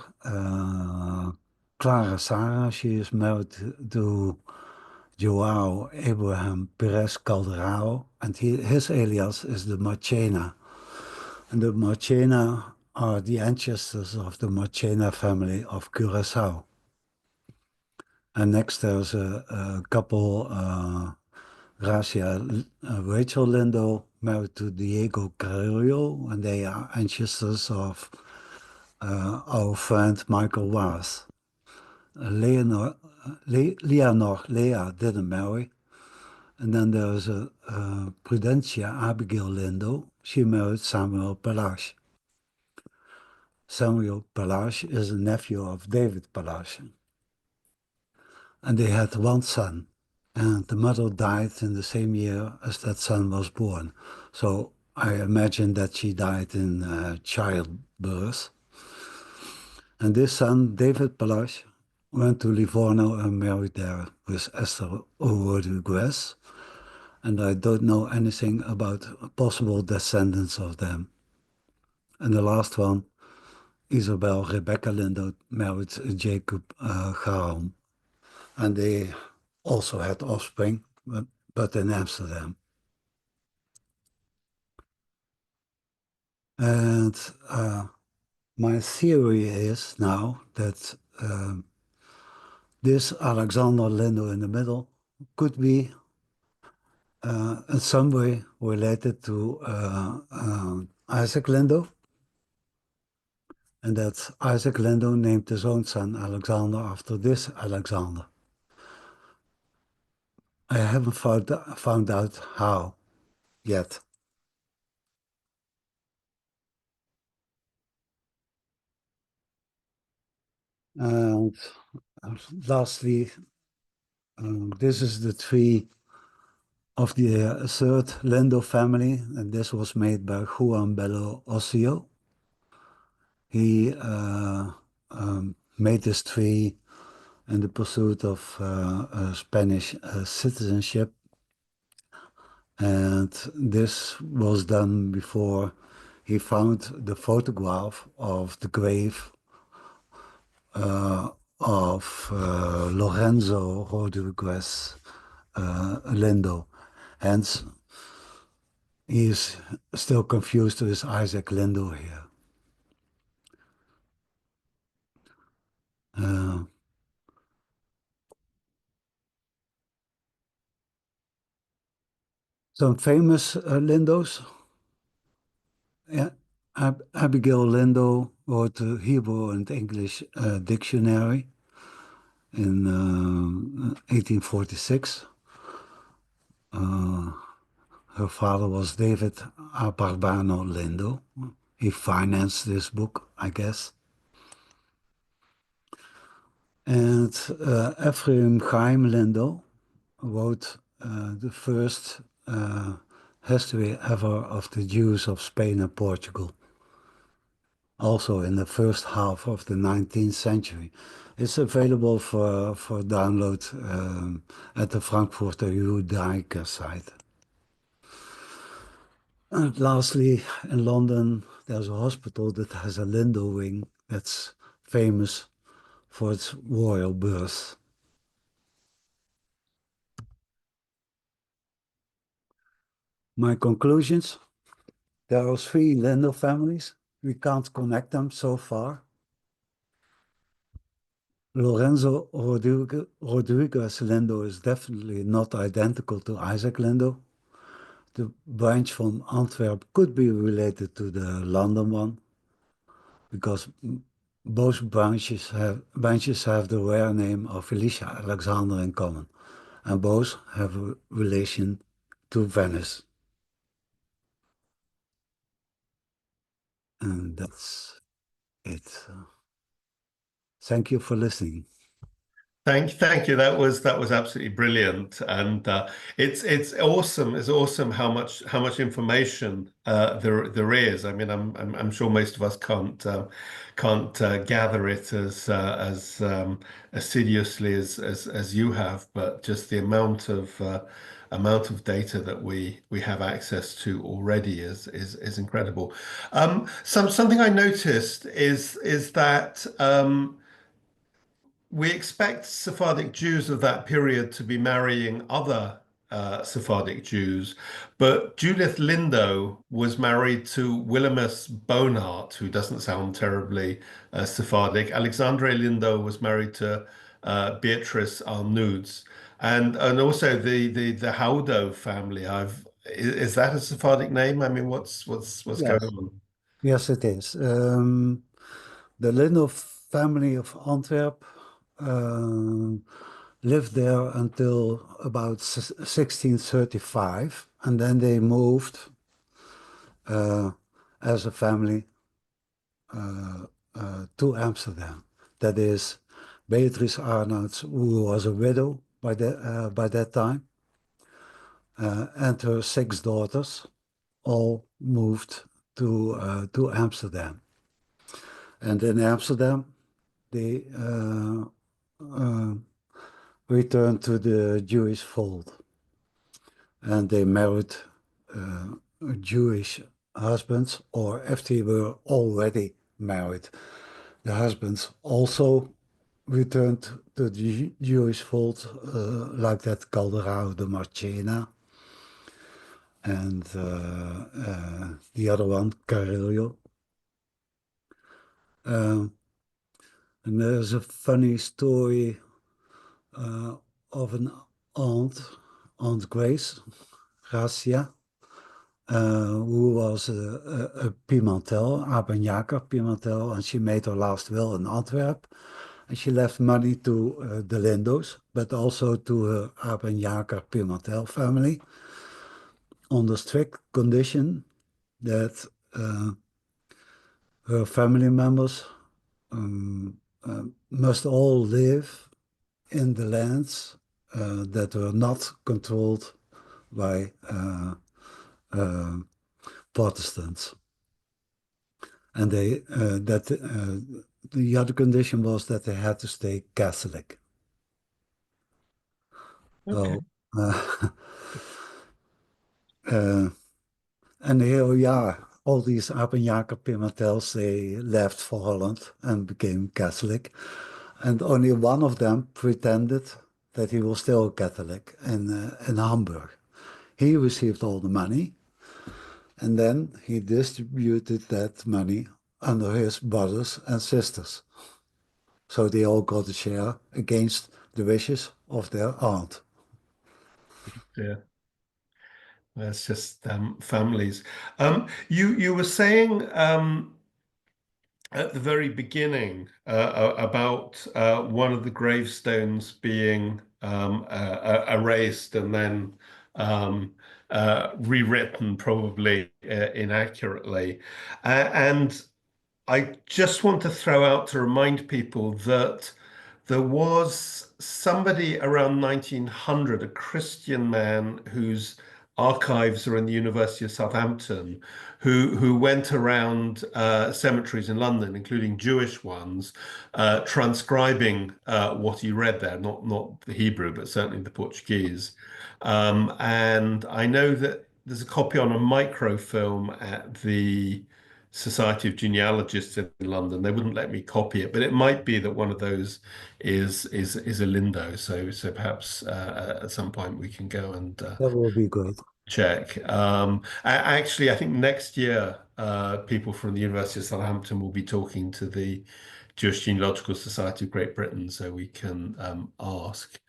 Clara Sarah. She is married to Joao Abraham Perez Calderaro, and his alias is the Marchena. And the Marchena are the ancestors of the Marchena family of Curaçao. And next there's a couple, Rachel Lindo, married to Diego Carrillo, and they are ancestors of our friend Michael Waas. Leonor, Leah didn't marry. And then there's a Prudentia Abigail Lindo. She married Samuel Palache. Samuel Palache is a nephew of David Palache. And they had one son. And the mother died in the same year as that son was born. So I imagine that she died in childbirth. And this son, David Palache, went to Livorno and married there with Esther Rodriguez. And I don't know anything about possible descendants of them. And the last one, Isabel Rebecca Lindo, married Jacob Garam. And they also had offspring, but in Amsterdam. And my theory is now that this Alexander Lindo in the middle could be in some way related to Isaac Lindo, and that Isaac Lindo named his own son Alexander after this Alexander. I haven't found out how yet. And lastly, this is the tree of the third Lindo family, and this was made by Juan Bello Ocio. He made this tree in the pursuit of Spanish citizenship, and this was done before he found the photograph of the grave of Lorenzo Rodriguez Lindo. Hence, he is still confused with Isaac Lindo here. Uh, Some famous Lindos. Yeah. Abigail Lindo wrote the Hebrew and English dictionary in 1846. Uh, Her father was David Barbano Lindo. He financed this book, I guess. And Ephraim Chaim Lindo wrote the first history ever of the Jews of Spain and Portugal, also in the first half of the 19th century. It's available for download at the Frankfurter Judaica site. And lastly, in London, there's a hospital that has a Lindo wing that's famous for its royal birth. My conclusions, there are three Lindo families. We can't connect them so far. Lorenzo Rodriguez Lindo is definitely not identical to Isaac Lindo. The branch from Antwerp could be related to the London one because both branches have the rare name of Felicia Alexander in common, and both have a relation to Venice. And that's it. Thank you for listening. Thank you. That was absolutely brilliant, and it's awesome. It's awesome how much information there is. I mean, I'm sure most of us can't gather it as assiduously as you have, but just the amount of data that we have access to already is incredible. Something I noticed is that. We expect Sephardic Jews of that period to be marrying other Sephardic Jews, but Judith Lindo was married to Wilhelmus Bonart, who doesn't sound terribly Sephardic. Alexandre Lindo was married to Beatrice Arnouds, and also the Haudo family. Is that a Sephardic name? I mean, what's going Yes, on? yes, it is. The Lindow family of Antwerp um, lived there until about 1635, and then they moved uh, as a family uh, to Amsterdam. That is, Beatrice Arnouds, who was a widow by that time, and her six daughters all moved to Amsterdam. And in Amsterdam, they uh, returned to the Jewish fold, and they married uh, Jewish husbands, or if they were already married, the husbands also returned to the Jewish fold, like that Calderaro de Marchena and the other one, Carillo. Um, and there's a funny story uh, of an aunt, Aunt Grace, Gracia, who was a Pimentel, Abenjaker Pimentel, and she made her last will in Antwerp. And she left money to the Lindos, but also to her Abenjaker Pimentel family, on the strict condition that her family members must all live in the lands that were not controlled by uh, Protestants. And the other condition was that they had to stay Catholic. Okay. So, uh, uh, and here, yeah, all these Abenjaker Pimentels, they left for Holland and became Catholic. And only one of them pretended that he was still Catholic in Hamburg. He received all the money, and then he distributed that money under his brothers and sisters. So they all got a share against the wishes of their aunt. Yeah. It's just families. You were saying at the very beginning about one of the gravestones being erased and then um, rewritten, probably inaccurately. And I just want to throw out to remind people that there was somebody around 1900, a Christian man whose archives are in the University of Southampton, who went around cemeteries in London, including Jewish ones, transcribing what he read there, not the Hebrew, but certainly the Portuguese. And I know that there's a copy on a microfilm at the Society of Genealogists in London. They wouldn't let me copy it, but it might be that one of those is a Lindo. So perhaps at some point we can go and That will be great. check. Actually, I think next year people from the University of Southampton will be talking to the Jewish Genealogical Society of Great Britain, so we can ask.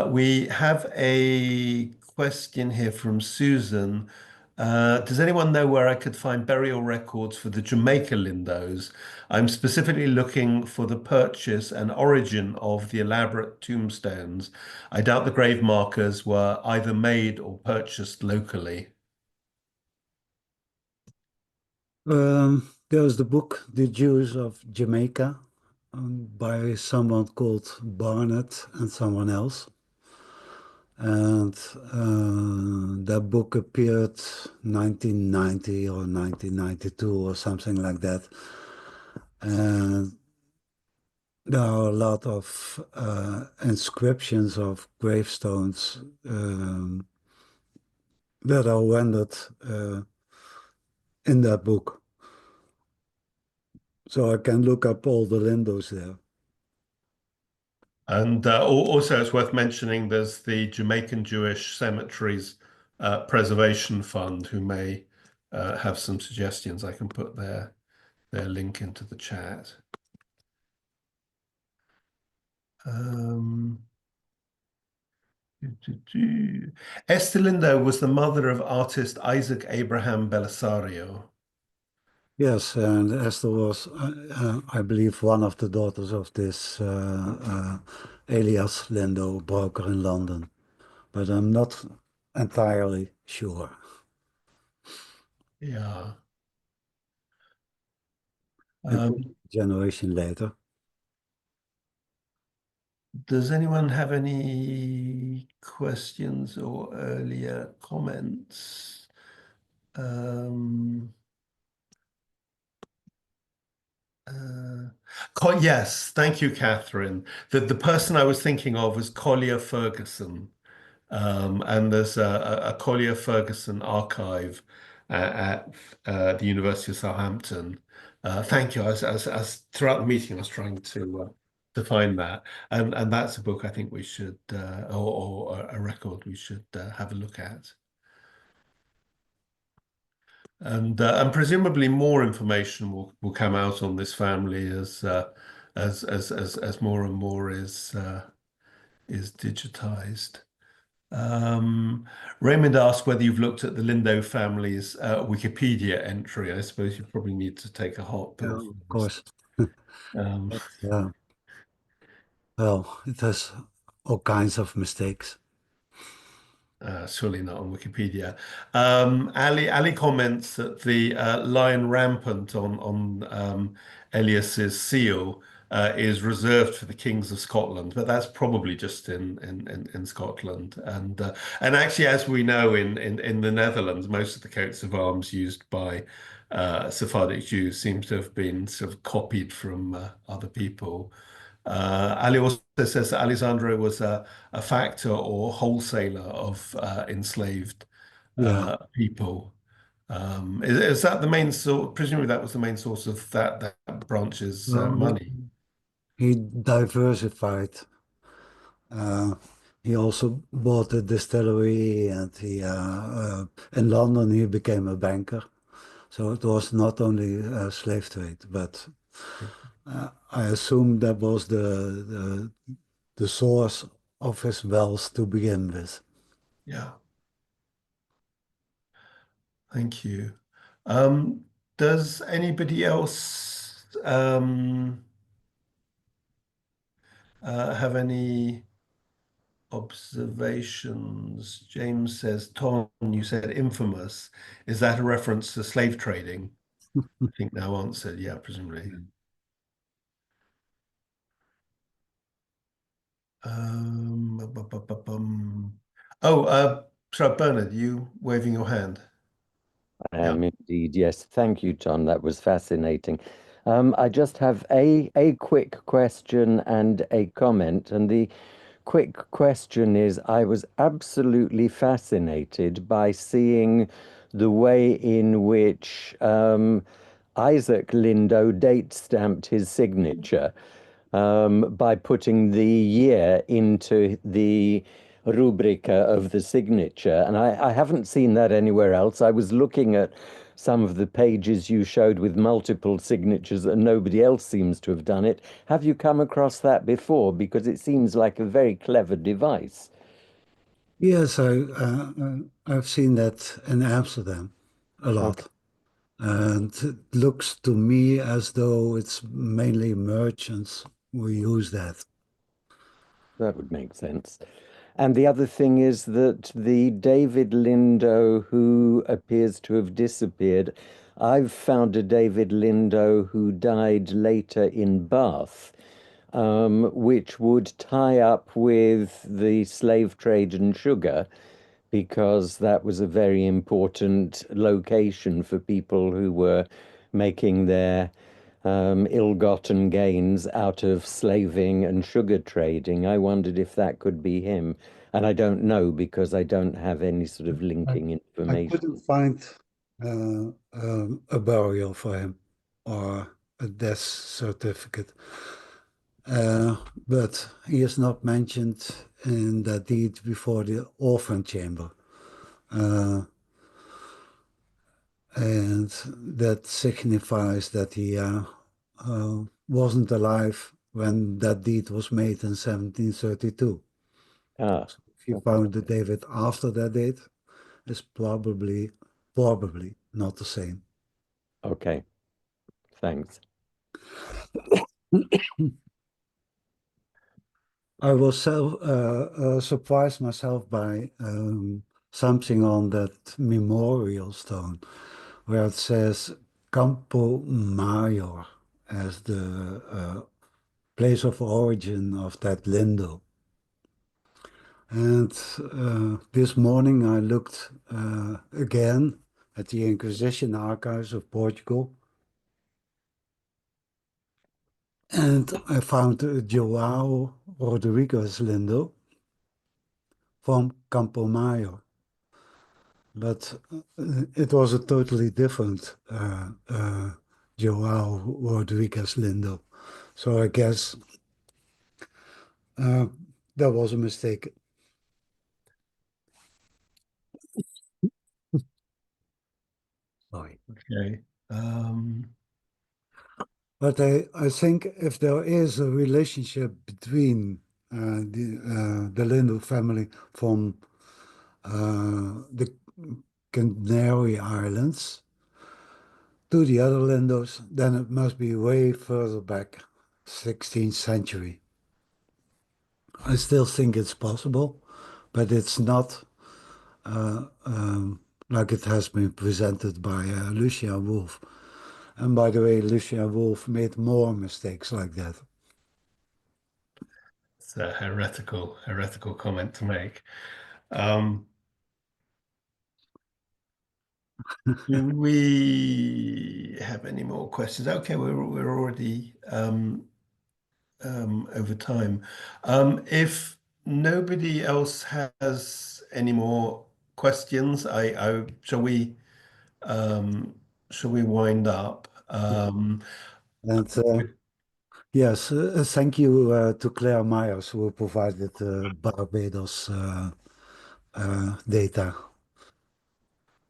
We have a question here from Susan. Does anyone know where I could find burial records for the Jamaica Lindos? I'm specifically looking for the purchase and origin of the elaborate tombstones. I doubt the grave markers were either made or purchased locally. There's the book, The Jews of Jamaica, by someone called Barnett and someone else. And that book appeared 1990 or 1992 or something like that. And there are a lot of inscriptions of gravestones that are rendered in that book. So I can look up all the Lindos there. And also, it's worth mentioning there's the Jamaican Jewish Cemeteries Preservation Fund, who may have some suggestions. I can put their link into the chat. Um, Esther Lindo was the mother of artist Isaac Abraham Belisario. Yes, and Esther was, I believe, one of the daughters of this Elias Lindo broker in London, but I'm not entirely sure. Yeah. It Um, was a generation later. does anyone have any questions or earlier comments? Um, uh, yes, thank you, Catherine. The person I was thinking of was Collier Ferguson. And there's a Collier Ferguson archive at the University of Southampton. Thank you. Throughout the meeting, I was trying to find that, and that's a book I think we should, or a record we should have a look at. And presumably more information will come out on this family as more and more is digitized. Raymond asked whether you've looked at the Lindo family's Wikipedia entry. I suppose you probably need to take a hot Yeah, pill for of this. course. Um, Yeah. Well, it has all kinds of mistakes. Surely not on Wikipedia. Ali comments that the lion rampant on Elias's seal is reserved for the kings of Scotland, but that's probably just in Scotland. And actually, as we know, in the Netherlands, most of the coats of arms used by Sephardic Jews seem to have been sort of copied from other people. Ali also says that Alessandro was a factor or wholesaler of enslaved Yeah. people. Is that the main source? Presumably, that was the main source of that branch's Well, money. he diversified. Uh, he also bought a distillery, and in London he became a banker. So it was not only slave trade, but I assume that was the source of his wealth to begin with. Yeah. Thank you. Does anybody else have any observations? James says, Tom, you said infamous. Is that a reference to slave trading? I think now answered, yeah, presumably. Oh, sorry, Bernard, you waving your hand. I Yeah. am indeed. Yes. Thank you, John. That was fascinating. I just have a quick question and a comment. And the quick question is, I was absolutely fascinated by seeing the way in which Isaac Lindo date stamped his signature by putting the year into the rubrica of the signature. And I haven't seen that anywhere else. I was looking at some of the pages you showed with multiple signatures and nobody else seems to have done it. Have you come across that before? Because it seems like a very clever device. Yes, I've seen that in Amsterdam a Okay, lot. And it looks to me as though it's mainly merchants who use that. that would make sense. And the other thing is that the David Lindo who appears to have disappeared, I've found a David Lindo who died later in Bath, which would tie up with the slave trade and sugar, because that was a very important location for people who were making their ill-gotten gains out of slaving and sugar trading. I wondered if that could be him. And I don't know because I don't have any sort of I, linking I information. couldn't find a burial for him or a death certificate. Uh, but he is not mentioned in the deed before the orphan chamber. Uh, and that signifies that he wasn't alive when that deed was made in 1732. Ah, So if you found the David after that date, it's probably not the same. okay, thanks. I was surprised myself by something on that memorial stone where it says Campo Mayor as the place of origin of that Lindo. And this morning I looked again at the Inquisition archives of Portugal, and I found João Rodrigues Lindo from Campo Mayor. But it was a totally different João Rodrigues Lindo. So I guess uh, that was a mistake. Sorry. Okay. Um, But I think if there is a relationship between the Lindo family from the Canary Islands to the other Lindos, then it must be way further back, 16th century. I still think it's possible, but it's not like it has been presented by Lucia Wolf. And by the way, Lucia Wolf made more mistakes like that. it's a heretical comment to make. Um, do we have any more questions? Okay, we're already over time. If nobody else has any more questions, I um, shall we wind up? And yes, thank you to Claire Myers who provided Barbados data.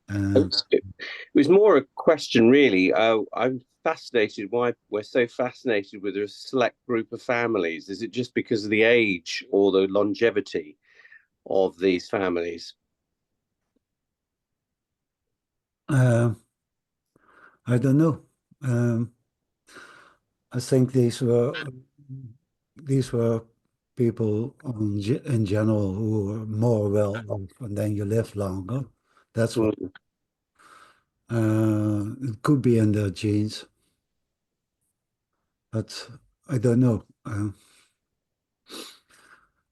And It was more a question, really. I'm fascinated why we're so fascinated with a select group of families. Is it just because of the age or the longevity of these families? Uh, I don't know. I think these were people in general who were more well off, and then you live longer. That's what. Mm. It could be in their genes, but I don't know.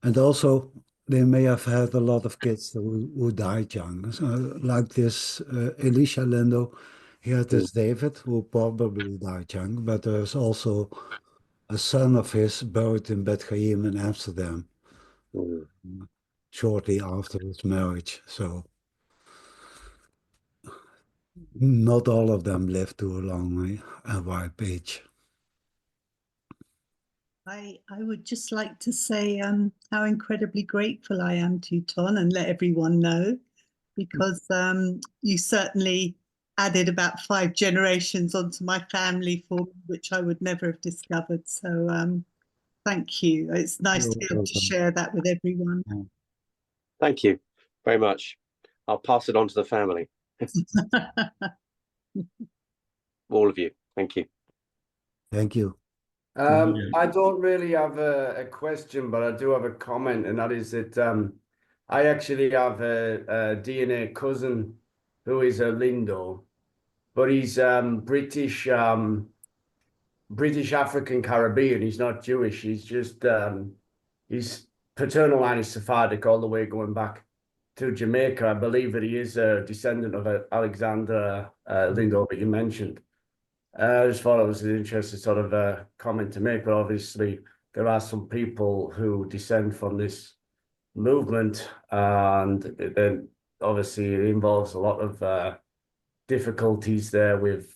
And also, they may have had a lot of kids who died young. So, like this Elisha Lindo, he had Mm. this David who probably died young, but there's also a son of his buried in Bethlehem in Amsterdam Mm. shortly after his marriage. So not all of them lived to a long ripe age. I would just like to say how incredibly grateful I am to Ton and let everyone know, because you certainly added about 5 generations onto my family for me, which I would never have discovered. So thank you. It's nice You're to be able to welcome. share that with everyone. Thank you very much. I'll pass it on to the family, all of you. Thank you. Thank you. I don't really have a question, but I do have a comment, and that is that I actually have a DNA cousin who is a Lindo, but he's British African Caribbean. He's not Jewish. He's just his paternal line is Sephardic all the way going back to Jamaica. I believe that he is a descendant of Alexander Lindo that you mentioned. I just thought it was an interesting sort of comment to make, but obviously there are some people who descend from this movement, and then obviously it involves a lot of difficulties there with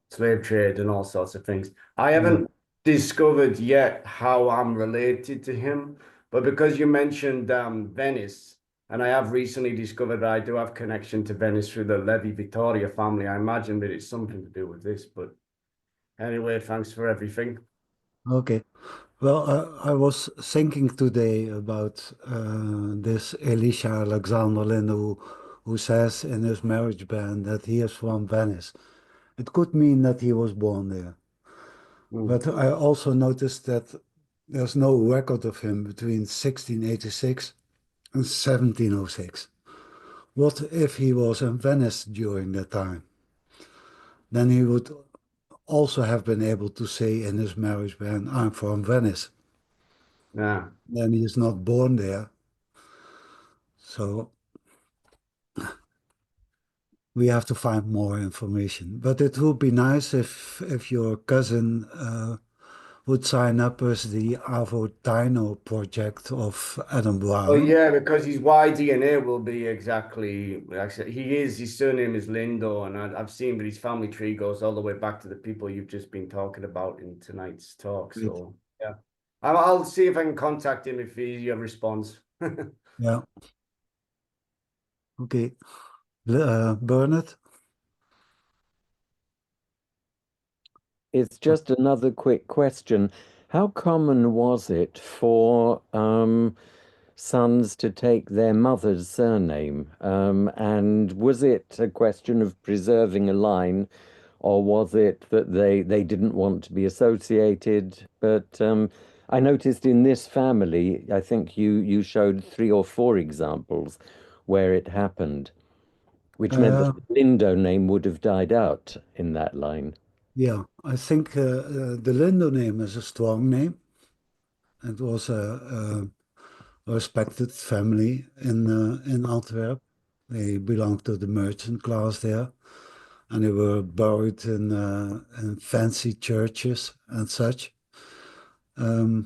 slave trade and all sorts of things. I haven't discovered yet how I'm related to him, but because you mentioned Venice, and I have recently discovered that I do have connection to Venice through the Levi Vittoria family. I imagine that it's something to do with this, but anyway, thanks for everything. Okay. Well, I was thinking today about this Elisha Alexander Lindo who says in his marriage band that he is from Venice. It could mean that he was born there. But I also noticed that there's no record of him between 1686 and 1706. What if he was in Venice during that time? Then he would also have been able to say in his marriage band, I'm from Venice. Yeah. Then he is not born there. So we have to find more information. But it would be nice if your cousin would sign up as the Avo Dino project of Adam Oh Brown. yeah, because his Y-DNA will be exactly, actually, his surname is Lindo, and I've seen that his family tree goes all the way back to the people you've just been talking about in tonight's talk. So yeah, I'll see if I can contact him if he responds. Yeah. Okay. Bernard? It's just another quick question. How common was it for sons to take their mother's surname? And was it a question of preserving a line, or was it that they didn't want to be associated? But I noticed in this family, I think you showed 3 or 4 examples where it happened, which meant that the Lindo name would have died out in that line. Yeah, I think the Lindo name is a strong name. It was a respected family in Antwerp. They belonged to the merchant class there, and they were buried in fancy churches and such. So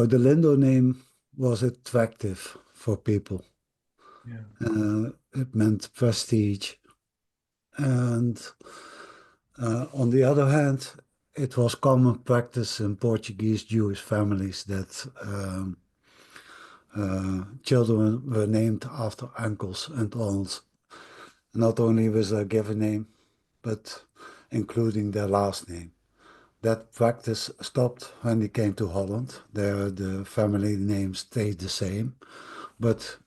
the Lindo name was attractive for people. Yeah. It meant prestige. And on the other hand, it was common practice in Portuguese Jewish families that children were named after uncles and aunts, not only with their given name, but including their last name. That practice stopped when they came to Holland. There, the family name stayed the same. But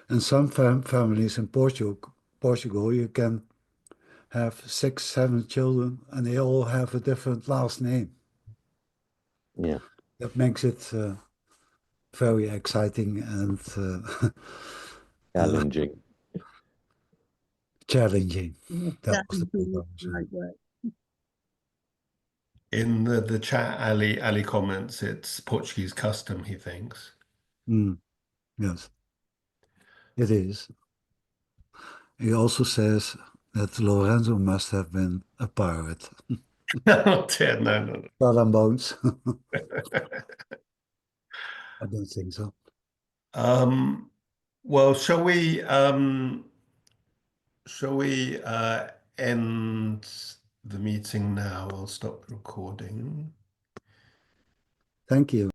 in some families in Portugal, you can have 6, 7 children, and they all have a different last name. Yeah. That makes it very exciting and Challenging. challenging. Yes, That was the would be program. the right word. In the chat, Ali comments it's Portuguese custom, he thinks. Yes, it is. He also says that Lorenzo must have been a pirate. Oh dear, no. Skull and bones. I don't think so. Well, shall we end the meeting now? I'll stop the recording. Thank you.